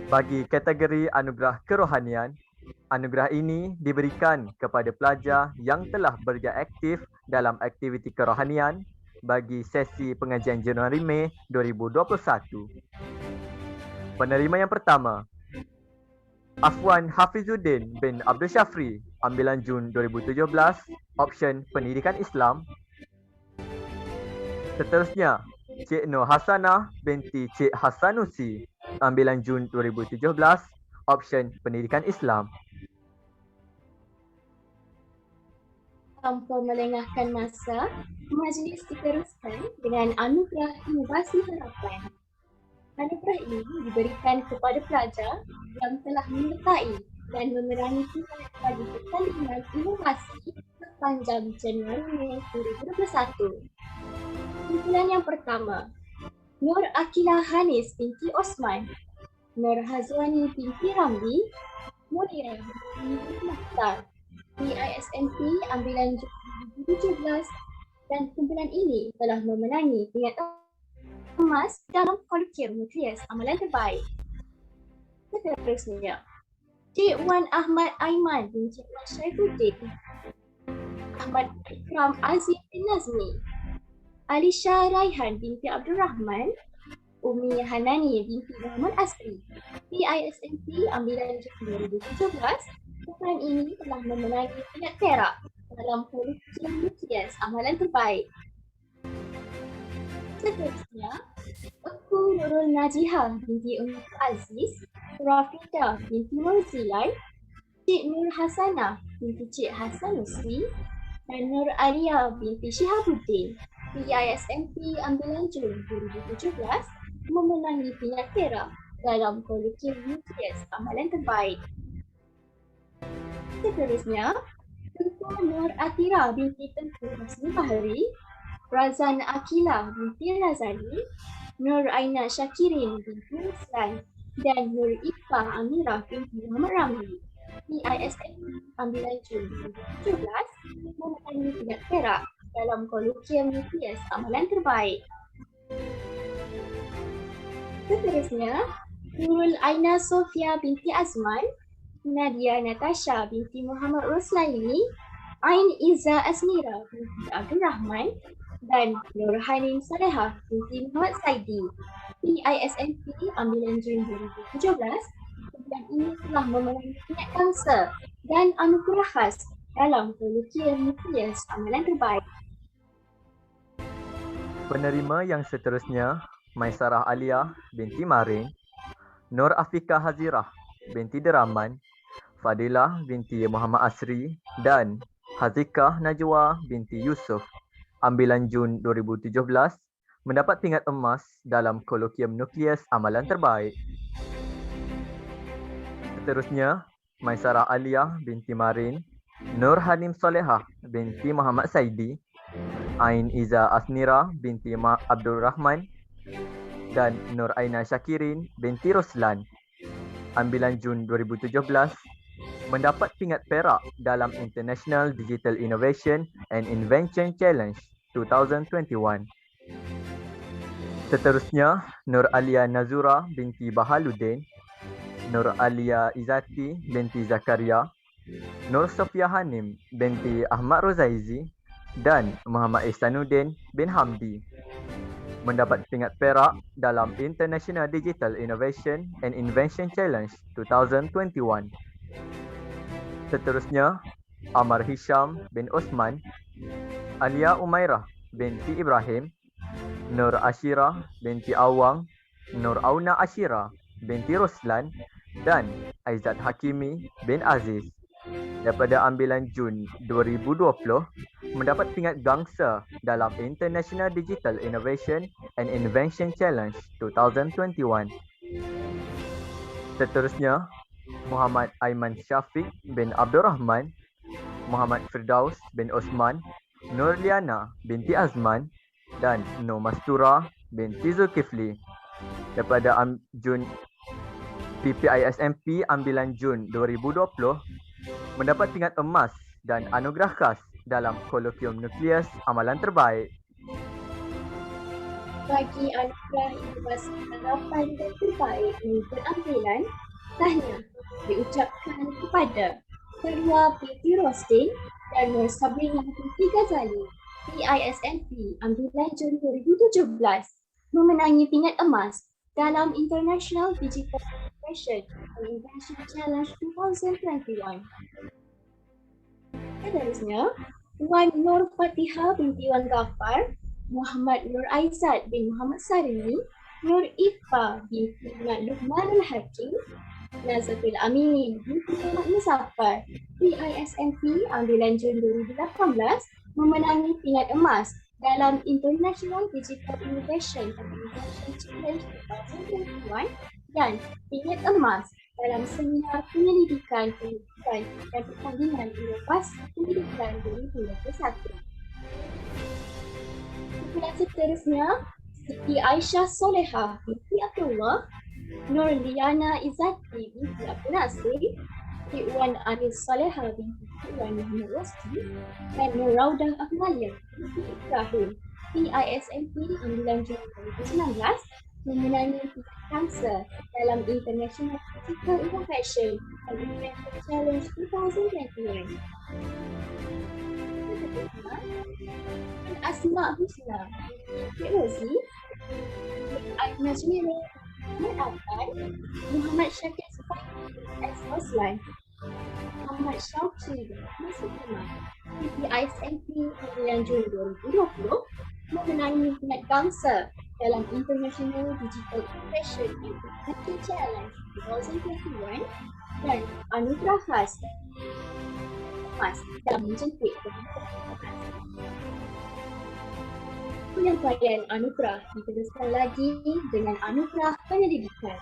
Bagi kategori anugerah kerohanian, anugerah ini diberikan kepada pelajar yang telah bergiat aktif dalam aktiviti kerohanian bagi sesi pengajian Januari-Mei 2021. Penerima yang pertama, Afwan Hafizuddin bin Abdul Syafri, ambilan Jun 2017, option Pendidikan Islam. Seterusnya, Cik Nur Hasanah binti Cik Hasanusi, ambilan Jun 2017, option Pendidikan Islam. Tanpa melengahkan masa, majlis diteruskan dengan anugerah Inovasi Harapan. Anugerah ini diberikan kepada pelajar yang telah menyertai dan memerangi tingkat bagi pertandingan inovasi sepanjang Januari 2021. Kumpulan yang pertama, Nur Akilah Hanis binti Osman, Nur Hazwani binti Ramli, Munirah binti Mukhtar, PISMP ambilan 2017, dan kumpulan ini telah memenangi pingat emas dalam kolokvium nukleus amalan terbaik. Seterusnya, Cik Wan Ahmad Aiman bin Cik Wan Syaifuddin, Ahmad Ikram Aziz bin Nazmi, Alisha Raihan binti Abdul Rahman, Umi Hanani binti Muhammad Asri, PISMP ambilan 2017. Kumpulan ini telah memenangi pingat perak dalam kolokvium nukleus amalan terbaik. Seterusnya, Aku Nurul Najihah binti Umar Aziz, Rafidah binti Murzilan, Cik Nur Hasanah binti Cik Hasanusi, dan Nur Alia binti Shihabuddin, PISMP ambilan Jun 2017, memenangi pingat perak dalam kolokvium nukleus amalan terbaik. Seterusnya, Tengku Nur Atira binti Tengku Hasni Bahari, Razan Akilah binti Razali, Nur Aina Syakirin binti Ruslan, dan Nur Ifa Amirah binti Muhammad Ramli, PISMP ambilan Jun 2017, memenangi pingat perak dalam kolokvium nukleus amalan terbaik. Seterusnya, Nurul Aina Sofia binti Azman, Nadia Natasha binti Muhammad Ruslaini, Ain Iza Asmira binti Abdul Rahman, dan Nur Hanin Salehah binti Muhammad Saidi, PISMP ambilan Jun 2017. Kumpulan ini telah memenangi pingat bangsa dan anugerah khas dalam kolokvium nukleus amalan terbaik. Penerima yang seterusnya, Maisarah Alia binti Marin, Nur Afika Hazirah binti Deraman, Fadilah binti Muhammad Asri, dan Hazikah Najwa binti Yusuf, ambilan Jun 2017, mendapat pingat emas dalam kolokvium nukleus amalan terbaik. Seterusnya, Maisarah Alia binti Marin, Nur Hanim Solehah binti Muhammad Saidi, Ain Iza Asnira binti Abdul Rahman, dan Nur Aina Syakirin binti Ruslan, ambilan Jun 2017, mendapat pingat perak dalam International Digital Innovation and Invention Challenge 2021. Seterusnya, Nur Alia Nazura binti Bahaluddin, Nur Alia Izati binti Zakaria, Nur Sofia Hanim binti Ahmad Rozaizi, dan Muhammad Ihsanuddin bin Hamdi mendapat pingat perak dalam International Digital Innovation and Invention Challenge 2021. Seterusnya, Amar Hisham bin Osman, Alia Umairah binti Ibrahim, Nur Ashira binti Awang, Nur Auna Ashira binti Ruslan, dan Aizat Hakimi bin Aziz daripada ambilan Jun 2020 mendapat pingat gangsa dalam International Digital Innovation and Invention Challenge 2021. Seterusnya, Muhammad Aiman Syafiq bin Abdul Rahman, Muhammad Firdaus bin Osman, Nurliana binti Azman dan Nur Mastura binti Zulkifli. Daripada Jun PPISMP ambilan Jun 2020 mendapat tingkat emas dan anugerah khas dalam Kolokium Nukleus Amalan Terbaik. Bagi anugerah inovasi harapan dan terbaik mengikut ambilan, tahniah diucapkan kepada Ketua binti Rosdin dan Nur Sabrina binti Ghazali, PISMP ambilan Jun 2017 memenangi tingkat emas dalam International Digital Innovation and Invention Challenge 2021. Seterusnya, Wan Nur Fatihah binti Wan Ghaffar, Muhammad Nur Aizat bin Muhammad Sarimi, Nur Ifa binti Luqmanul Hakim, Nazatul Amin binti Muhammad Muzaffar, PISMP ambilan Jun 2018 memenangi tingkat emas dalam International Digital Innovation and Invention Challenge 2021 dan tingkat emas dalam seminar penyelidikan pendidikan dan pertandingan inovasi pendidikan 2021. Kumpulan seterusnya, Siti Aisyah Solehah binti Abdullah, Nur Liana Izzati binti Abdul Nasir, Siti Wan Aris Solehah binti Wan Muhammad Rosdi dan Nur Raudah Ahmalia binti Ibrahim, PISMP ambilan Jun 2019 memenangi tingkat kanser dalam International Digital Innovation and Invention Challenge 2021. Asma Husna, Cik Rozi, Najmira, Muhammad Afan, Muhammad Syakir Sufaidi, S. Oslan, Muhammad Syauqi, Masuk Kemah, PPISMP ambilan Jun 2020 memenangi tingkat kanser dalam International Digital Innovation and Invention Challenge 2021 dan anugerah khas emas dalam menjemput penyampaian anugerah diteruskan lagi dengan anugerah penyelidikan.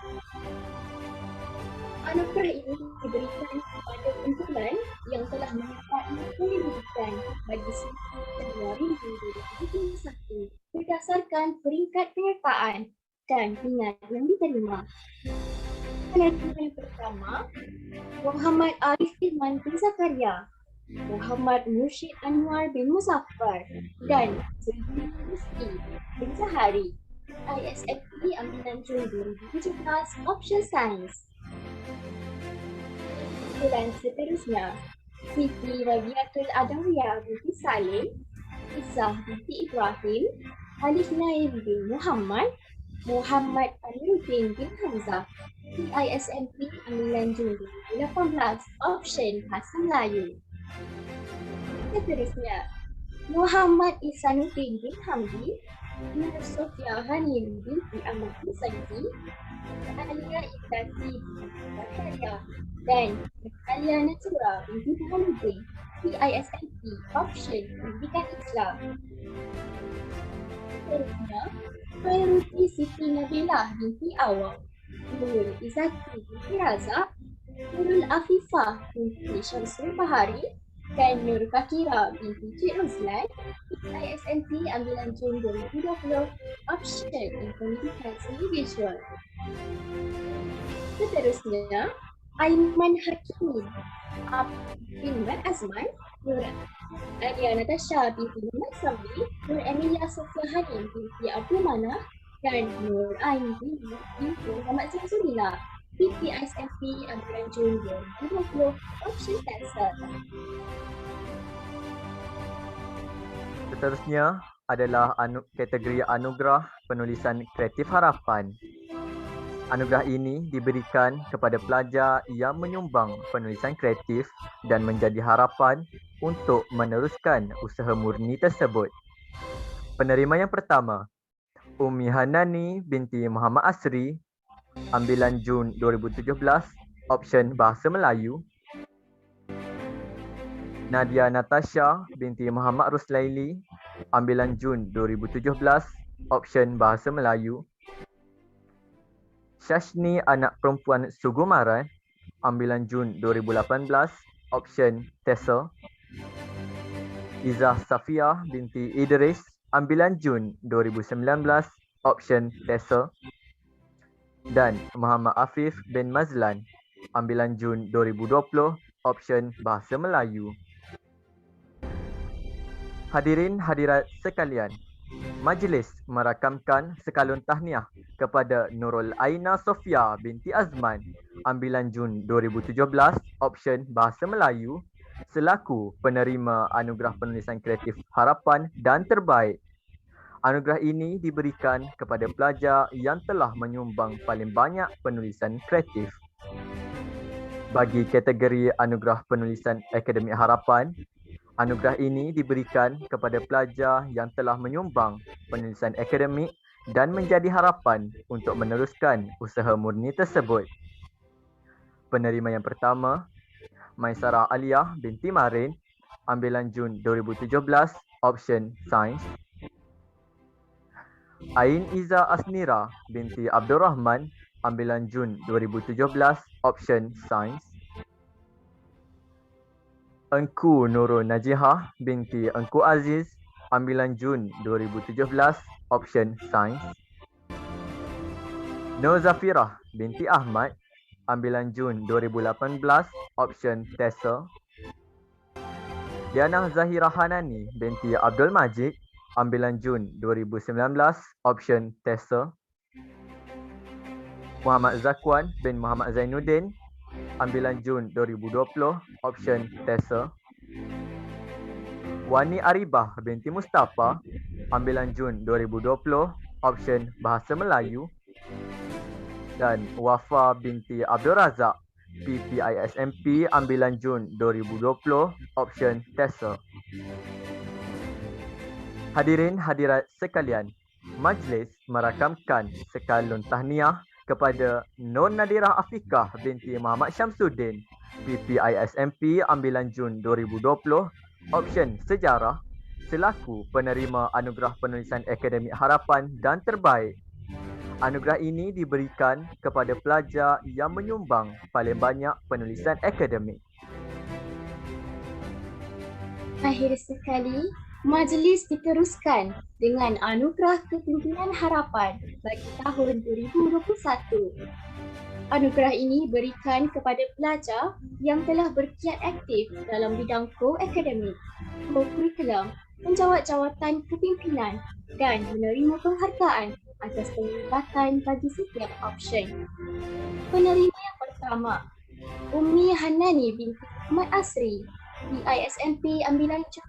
Anugerah ini diberikan kepada kumpulan yang telah menyertai penyelidikan bagi Januari 2021 berdasarkan peringkat penyertaan dan minat yang diterima. Penerima yang pertama, Muhammad Arif Irman bin Zakaria, Muhammad Mursyid Anwar bin Muzaffar dan Zulhul Rizki bin Zahari, ISFP ambilan Jun 2017, Option Sains. Dan seterusnya, Siti Rabiatul Adawiyah binti Salim, Izzah binti Ibrahim, Alif Naim bin Muhammad, Muhammad Amiruddin bin Hamzah, PISMP ambilan Jun 2018, Option Bahasa Melayu. Seterusnya, Muhammad Ihsanuddin bin Hamdi, Nur Sofia Hanim binti Ahmad Husaini, Alia Ibrati binti Zakaria dan Alia Natura binti Muhammadin, PISMP Option Pendidikan Islam. Seterusnya, Khairuti Siti Nabilah binti Awang, Nurul Izzati binti Razak, Nurul Afifah binti Syamsul Bahari dan Nur Fakira binti Cik Roslan, ISMP ambilan Jun 2020, Option Pendidikan Seni Visual. Seterusnya, Aiman Hakimi bin Mat Azman, Nur Alia Natasha binti Muhammad Sambi, Nur Emilia Sofia Hanim binti Abdul Manaf dan Nur Ain binti Muhammad Zamzulila, PPISMP ambilan Jun 2020, Option Cancer. Seterusnya adalah kategori anugerah penulisan kreatif harapan. Anugerah ini diberikan kepada pelajar yang menyumbang penulisan kreatif dan menjadi harapan untuk meneruskan usaha murni tersebut. Penerima yang pertama, Ummi Hanani binti Muhammad Asri, ambilan Jun 2017, Option Bahasa Melayu. Nadia Natasha binti Muhammad Ruslaili, ambilan Jun 2017, Option Bahasa Melayu. Syashni anak perempuan Sugumaran, ambilan Jun 2018, Option TESOL. Izzah Safia binti Idris, ambilan Jun 2019, option TESOL. Dan Muhammad Afif bin Mazlan, ambilan Jun 2020, option Bahasa Melayu. Hadirin hadirat sekalian, majlis merakamkan sekalun tahniah kepada Nurul Aina Sofia binti Azman, ambilan Jun 2017, option Bahasa Melayu, selaku penerima Anugerah Penulisan Kreatif Harapan dan Terbaik. Anugerah ini diberikan kepada pelajar yang telah menyumbang paling banyak penulisan kreatif. Bagi kategori Anugerah Penulisan Akademik Harapan, anugerah ini diberikan kepada pelajar yang telah menyumbang penulisan akademik dan menjadi harapan untuk meneruskan usaha murni tersebut. Penerima yang pertama, Maisarah Aliyah binti Marin, ambilan Jun 2017, option Sains. Ain Iza Asnira binti Abdul Rahman, ambilan Jun 2017, option Sains. Engku Nurul Najihah binti Engku Aziz, ambilan Jun 2017, option Sains. Nur Zafirah binti Ahmad, ambilan Jun 2018, option TESOL. Diana Zahira Hanani binti Abdul Majid, ambilan Jun 2019, option TESOL. Muhammad Zakwan bin Muhammad Zainuddin, ambilan Jun 2020, option TESOL. Wani Aribah binti Mustafa, ambilan Jun 2020, option Bahasa Melayu. Dan Wafa binti Abdul Razak, PPISMP, ambilan Jun 2020, option TESOL. Hadirin hadirat sekalian, majlis merakamkan sekalun tahniah kepada Nur Nadirah Afiqah binti Muhammad Syamsuddin, PPISMP, ambilan Jun 2020, option Sejarah, selaku penerima Anugerah Penulisan Akademik Harapan dan Terbaik. Anugerah ini diberikan kepada pelajar yang menyumbang paling banyak penulisan akademik. Akhir sekali, majlis diteruskan dengan Anugerah Kepimpinan Harapan bagi tahun 2021. Anugerah ini diberikan kepada pelajar yang telah berkiat aktif dalam bidang ko-akademik, ko-kurikulum, menjawat jawatan kepimpinan dan menerima penghargaan atas penglibatan bagi setiap option. Penerima yang pertama, Ummi Hanani binti Muhammad Asri, PISMP, ambilan Jun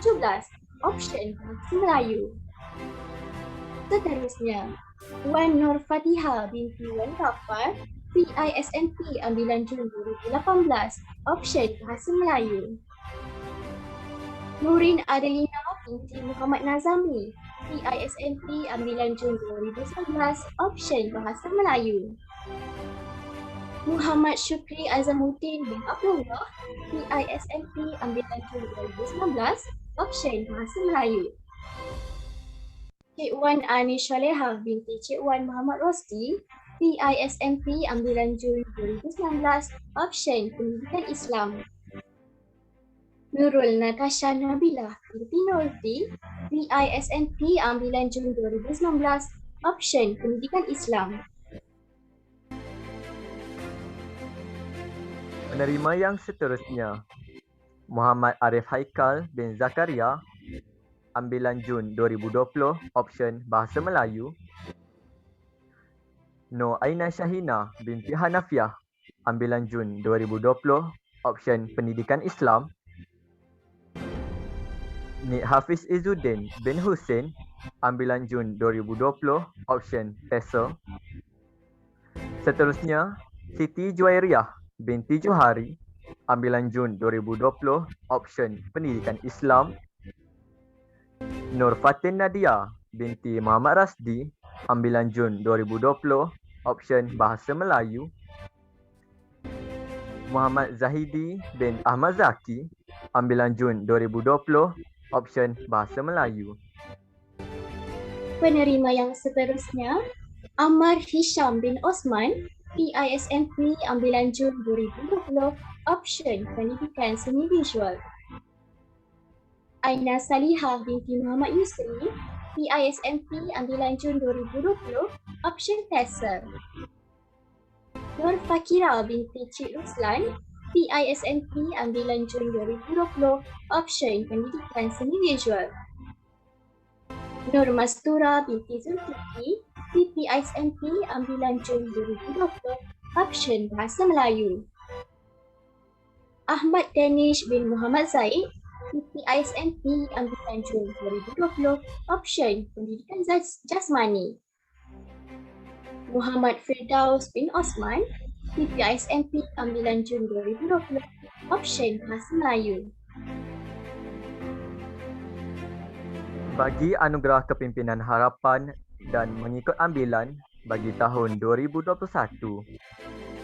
2017, option Bahasa Melayu. Seterusnya, Wan Nur Fatiha binti Wan Ghaffar, PISMP, ambilan Jun 2018, option Bahasa Melayu. Nurin Adelina binti Muhammad Nazami, PISMP, ambilan Jun 2019, option Bahasa Melayu. Muhammad Syukri Azamuddin bin Abdullah, PISMP, ambilan Jun 2019, option Bahasa Melayu. Cik Wan Ani Shalehah binti Cik Wan Muhammad Rosdi, PISMP, ambilan Jun 2019, option Pendidikan Islam. Nurul Natasha Nabilah binti Nurti, PISMP, ambilan Jun 2019, option Pendidikan Islam. Penerima yang seterusnya, Muhammad Arif Haikal bin Zakaria, ambilan Jun 2020, option Bahasa Melayu. Nur Aina Syahina binti Hanafiah, ambilan Jun 2020, option Pendidikan Islam. Nik Hafiz Izzuddin bin Hussein, ambilan Jun 2020, option TESOL. Seterusnya, Siti Juwairiyah binti Johari, ambilan Jun 2020, option Pendidikan Islam. Nur Fatin Nadia binti Muhammad Rasdi, ambilan Jun 2020, option Bahasa Melayu. Muhammad Zahidi bin Ahmad Zaki, ambilan Jun 2020, option Bahasa Melayu. Penerima yang seterusnya, Ammar Hisham bin Osman, PISMP, ambilan Jun 2020, option Pendidikan Seni Visual. Aina Salihah binti Muhammad Yusri, PISMP ambilan Jun 2020, option TESOL. Nur Fakira binti Cik Ruslan, PISMP ambilan Jun 2020, option Pendidikan Seni Visual. Nur Mastura binti Zulkifli, PPISMP ambilan Jun 2020, option Bahasa Melayu. Ahmad Danish bin Muhammad Zaid, PPISMP ambilan Jun 2020, option Pendidikan Jasmani. Muhammad Firdaus bin Osman, PPISMP ambilan Jun 2020, option Bahasa Melayu. Bagi anugerah kepimpinan harapan dan mengikut ambilan bagi tahun 2021,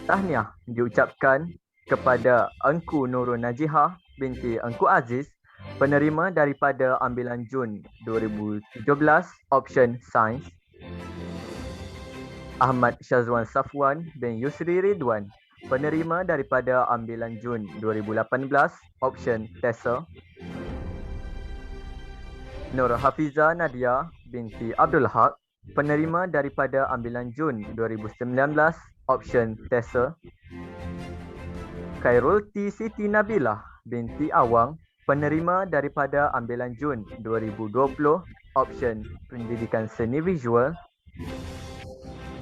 tahniah diucapkan kepada Engku Nurul Najihah binti Engku Aziz, penerima daripada ambilan Jun 2017, option Sains. Ahmad Syazwan Safwan bin Yusri Ridwan, penerima daripada ambilan Jun 2018, option TESOL. Nur Hafiza Nadia binti Abdul Haq, penerima daripada ambilan Jun 2019, option TESOL. Khairul T. Siti Nabilah binti Awang, penerima daripada ambilan Jun 2020, option Pendidikan Seni Visual.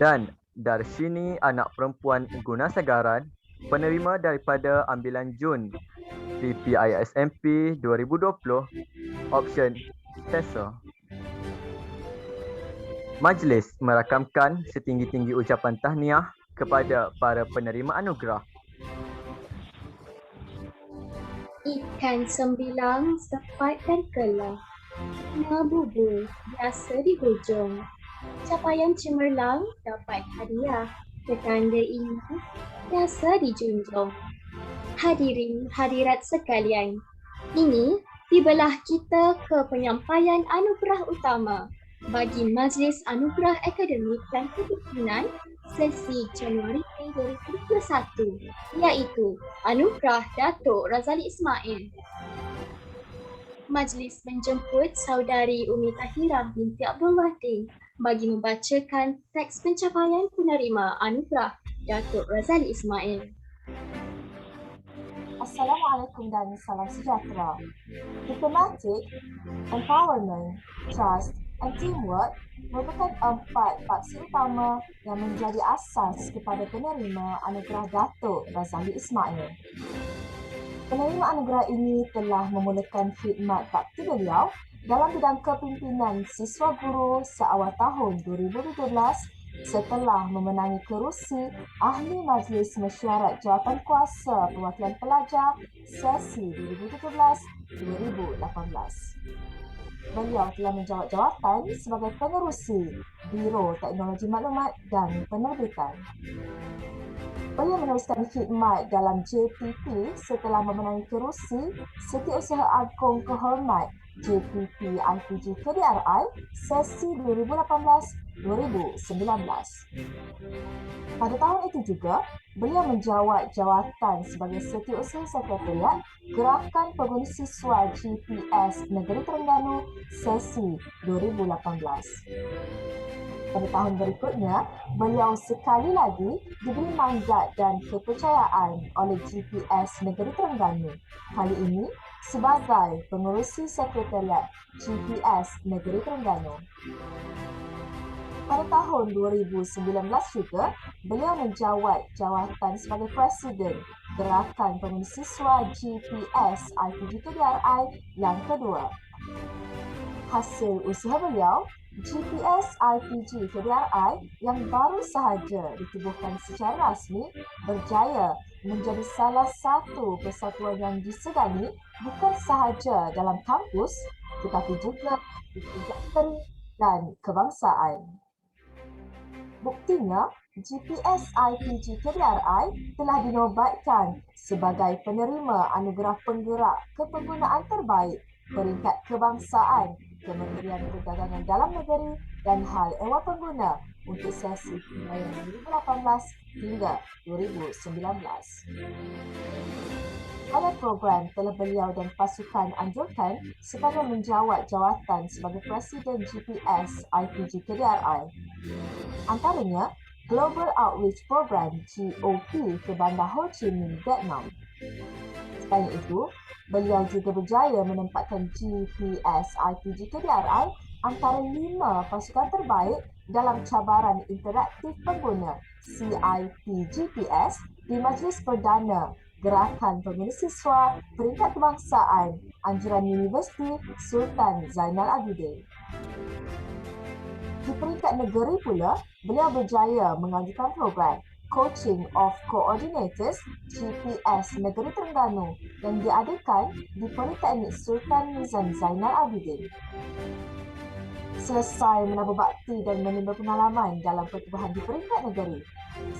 Dan Darshini Anak Perempuan Gunasagaran, penerima daripada ambilan Jun PPISMP 2020, option TESOL. Majlis merakamkan setinggi-tinggi ucapan tahniah kepada para penerima anugerah. Ikan sembilang, sepat dan kelah, ngabubur biasa di hujung. Capaian cemerlang dapat hadiah, petanda ini biasa dijunjung. Hadirin hadirat sekalian, ini tibalah kita ke penyampaian anugerah utama bagi Majlis Anugerah Akademik dan Kepimpinan sesi Januari 2021, iaitu Anugerah Datuk Razali Ismail. Majlis menjemput Saudari Umi Tahirah binti Abdul Wahdi bagi membacakan teks pencapaian penerima Anugerah Datuk Razali Ismail. Assalamualaikum dan salam sejahtera. Diplomatic, empowerment, trust and teamwork merupakan 4 faksi utama yang menjadi asas kepada penerima Anugerah Datuk Razali Ismail. Penerima anugerah ini telah memulakan khidmat bakti beliau dalam bidang kepimpinan siswa guru seawal tahun 2017 setelah memenangi kerusi Ahli Majlis Mesyuarat Jawatankuasa Perwakilan Pelajar sesi 2017-2018. Beliau telah menjawat jawatan sebagai penerusi Biro Teknologi Maklumat dan Penerbitan. Beliau meneruskan khidmat dalam JPP setelah memenangi kerusi Setiausaha Agung Kehormat JPP IPG KDRI sesi 2018-2019. Pada tahun itu juga, beliau menjawat jawatan sebagai Setiausaha Sekretariat Gerakan Pengguna Siswa GPS Negeri Terengganu sesi 2018. Pada tahun berikutnya, beliau sekali lagi diberi mandat dan kepercayaan oleh GPS Negeri Terengganu. Kali ini sebagai Pengerusi Sekretariat GPS Negeri Terengganu. Pada tahun 2019 juga, beliau menjawat jawatan sebagai Presiden Gerakan Pengguna Siswa GPS IPG KDRI yang kedua. Hasil usaha beliau, GPS IPG KDRI yang baru sahaja ditubuhkan secara rasmi berjaya menjadi salah satu persatuan yang disegani bukan sahaja dalam kampus tetapi juga di tingkat negeri dan kebangsaan. Buktinya, GPS IPG KDRI telah dinobatkan sebagai penerima Anugerah Penggerak Kepenggunaan Terbaik peringkat kebangsaan Kementerian Perdagangan Dalam Negeri dan Hal Ehwal Pengguna untuk sesi pembayaran 2018 hingga 2019. Segala program telah beliau dan pasukan anjurkan sekadar menjawat jawatan sebagai Presiden GPS IPG KDRI. Antaranya, Global Outreach Program GOP ke Bandar Ho Chi Minh, Vietnam. Selain itu, beliau juga berjaya menempatkan GPS IPG KDRI antara 5 pasukan terbaik dalam cabaran interaktif pengguna CIP GPS di Majlis Perdana Gerakan Pengguna Siswa Peringkat Kebangsaan Anjuran Universiti Sultan Zainal Abidin. Di peringkat negeri pula, beliau berjaya mengajukan program Coaching of Coordinators GPS Negeri Terengganu yang diadakan di Politeknik Sultan Nizam Zainal Abidin. Selesai menabur bakti dan menimba pengalaman dalam pertubuhan di peringkat negeri,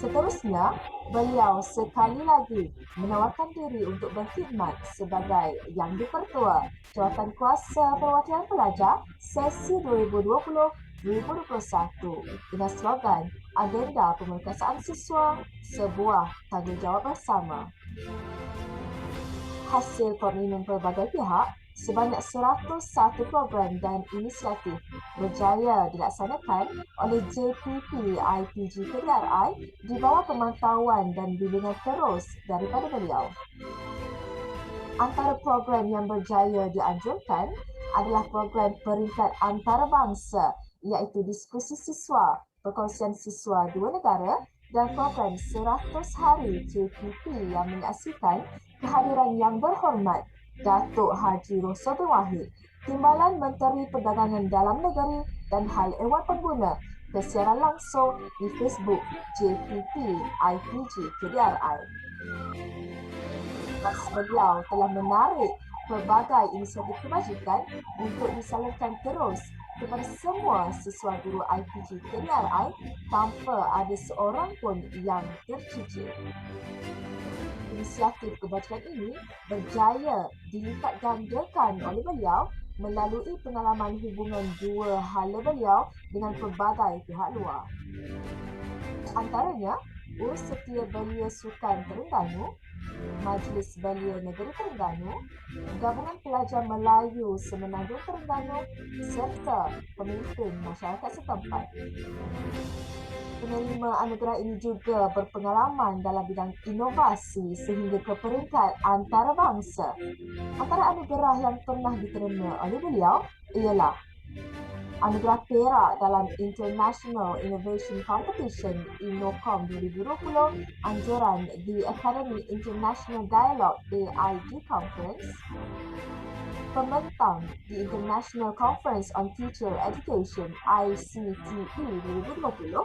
seterusnya beliau sekali lagi menawarkan diri untuk berkhidmat sebagai Yang di-Pertua Jawatan Kuasa Perwakilan Pelajar sesi 2020-2021 dengan slogan Agenda Pemerkasaan Siswa, Sebuah Tanggungjawab Bersama. Hasil komitmen pelbagai pihak, sebanyak 101 program dan inisiatif berjaya dilaksanakan oleh JPP IPG KDRI di bawah pemantauan dan bimbingan terus daripada beliau. Antara program yang berjaya dianjurkan adalah program peringkat antarabangsa iaitu diskusi siswa, perkongsian siswa dua negara dan program 100 hari JPP yang menyaksikan kehadiran yang berhormat Datuk Haji Roswa bin Wahid, Timbalan Menteri Perdagangan Dalam Negeri dan Hal Ehwal Pengguna ke siaran langsung di Facebook JPP IPG KDRI. Beliau telah menarik pelbagai inisiatif kebajikan untuk disalurkan terus kepada semua siswa guru IPG KDRI tanpa ada seorang pun yang tercicir. Inisiatif kebajikan ini berjaya dilipat gandakan oleh beliau melalui pengalaman hubungan dua hala beliau dengan pelbagai pihak luar. Antaranya, Urus Setia Belia Sukan Terengganu, Majlis Belia Negeri Terengganu, Gabungan Pelajar Melayu Semenanjung Terengganu serta pemimpin masyarakat setempat. Penerima anugerah ini juga berpengalaman dalam bidang inovasi sehingga ke peringkat antarabangsa. Antara anugerah yang pernah diterima oleh beliau ialah Anugerah Perak dalam International Innovation Competition Innocom 2020, anjuran The Academy International Dialogue AID Conference, Pembentang di International Conference on Teacher Education ICTE 2020,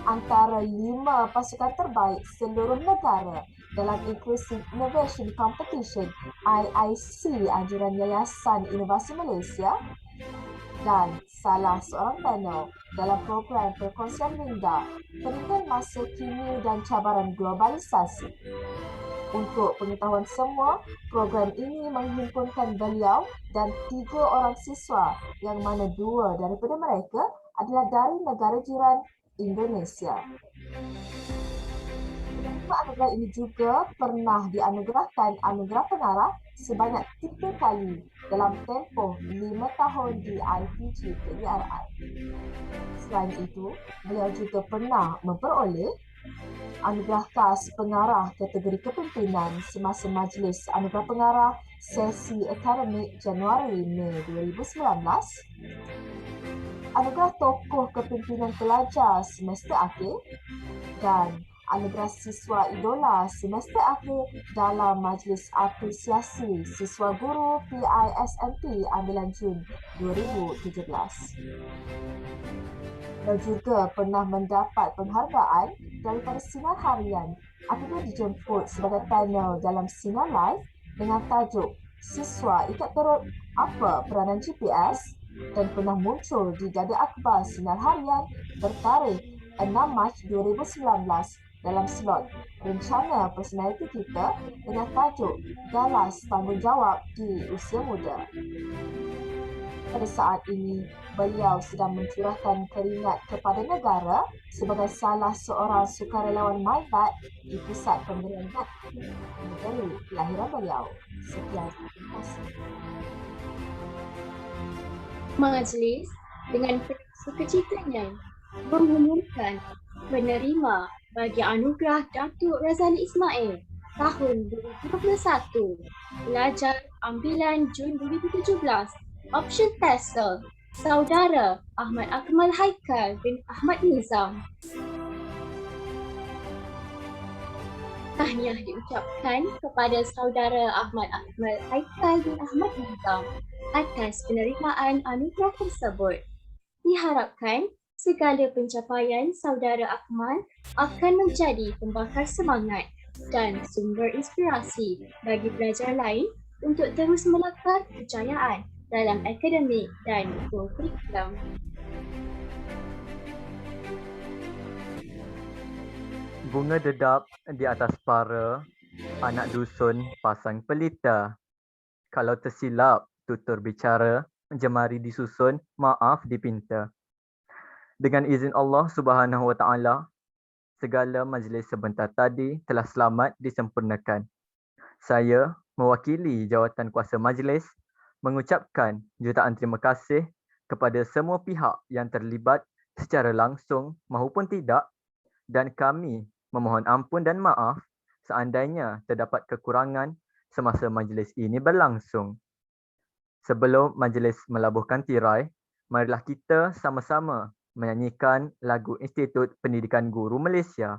antara 5 pasukan terbaik seluruh negara dalam Inclusive Innovation Competition IIC anjuran Yayasan Inovasi Malaysia, dan salah seorang panel dalam program perkongsian minda peningkatan masa kini dan cabaran globalisasi. Untuk pengetahuan semua, program ini menghimpunkan beliau dan 3 orang siswa yang mana 2 daripada mereka adalah dari negara jiran Indonesia. Anugerah ini juga pernah dianugerahkan anugerah pengarah sebanyak 3 kali dalam tempoh 5 tahun di IPG KDRI. Selain itu, beliau juga pernah memperoleh anugerah khas pengarah kategori kepimpinan semasa Majlis Anugerah Pengarah sesi akademik Januari-Mei 2019, anugerah tokoh kepimpinan pelajar semester akhir dan anugerah siswa idola semester akhir dalam Majlis Apresiasi Siswa Guru PISMP ambilan Jun 2017. Dan juga pernah mendapat penghargaan daripada Sinar Harian apabila dijemput sebagai panel dalam Sinar Live dengan tajuk Siswa Ikat Perut, Apa Peranan GPS, dan pernah muncul di Dada Akhbar Sinar Harian bertarikh 6 Mac 2019 dalam slot Rencana Personaliti Kita dengan tajuk Galas Tanggungjawab di Usia Muda. Pada saat ini, beliau sedang mencurahkan keringat kepada negara sebagai salah seorang sukarelawan MyBat di pusat pemberian bakti negeri kelahiran beliau. Sekian, terima kasih. Majlis dengan penuh sukacitanya mengumumkan penerima bagi anugerah Datuk Razali Ismail tahun 2021, pelajar ambilan Jun 2017, option TESOL, Saudara Ahmad Akmal Haikal bin Ahmad Nizam. Tahniah diucapkan kepada Saudara Ahmad Akmal Haikal bin Ahmad Nizam atas penerimaan anugerah tersebut. Diharapkan segala pencapaian Saudara Akmal akan menjadi pembakar semangat dan sumber inspirasi bagi pelajar lain untuk terus melakar kejayaan dalam akademik dan kurikulum. Bunga dedap di atas para, anak dusun pasang pelita. Kalau tersilap tutur bicara, jemari disusun, maaf dipinta. Dengan izin Allah Subhanahu Wa Taala, segala majlis sebentar tadi telah selamat disempurnakan. Saya mewakili jawatan kuasa majlis mengucapkan jutaan terima kasih kepada semua pihak yang terlibat secara langsung maupun tidak, dan kami memohon ampun dan maaf seandainya terdapat kekurangan semasa majlis ini berlangsung. Sebelum majlis melabuhkan tirai, marilah kita sama-sama menyanyikan lagu Institut Pendidikan Guru Malaysia.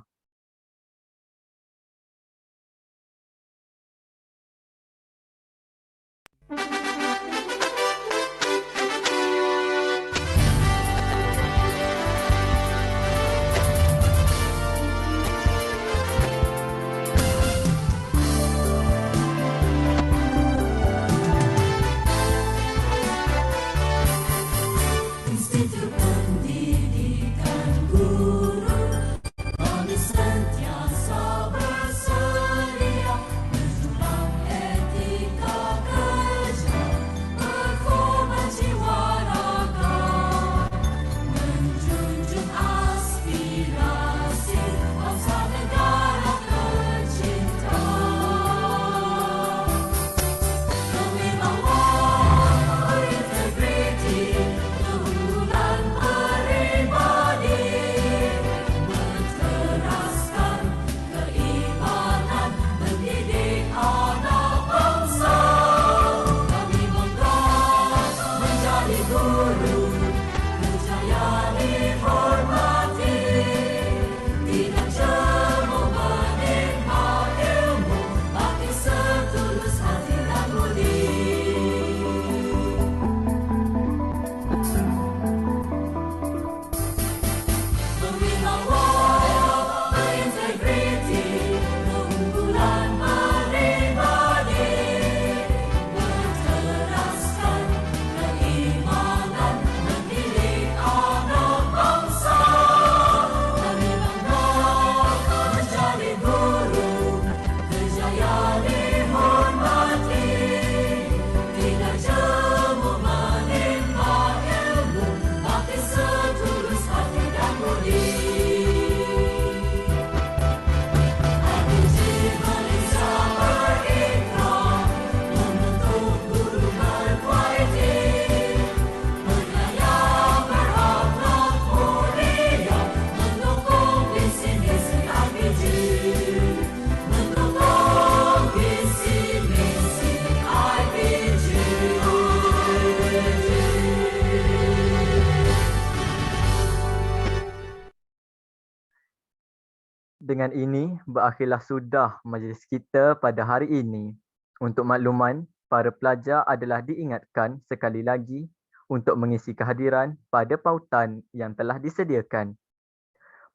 Dengan ini, berakhirlah sudah majlis kita pada hari ini. Untuk makluman, para pelajar adalah diingatkan sekali lagi untuk mengisi kehadiran pada pautan yang telah disediakan.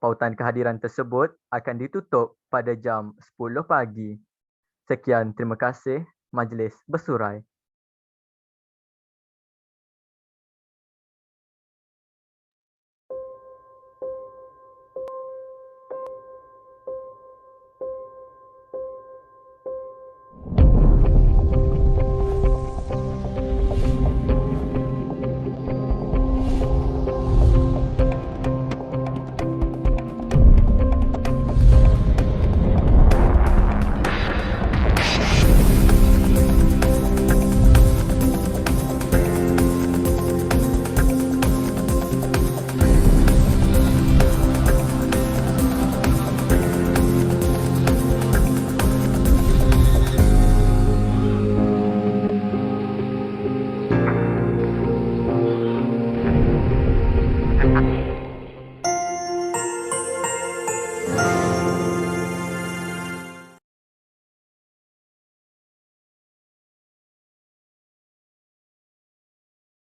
Pautan kehadiran tersebut akan ditutup pada jam 10 pagi. Sekian, terima kasih. Majlis bersurai.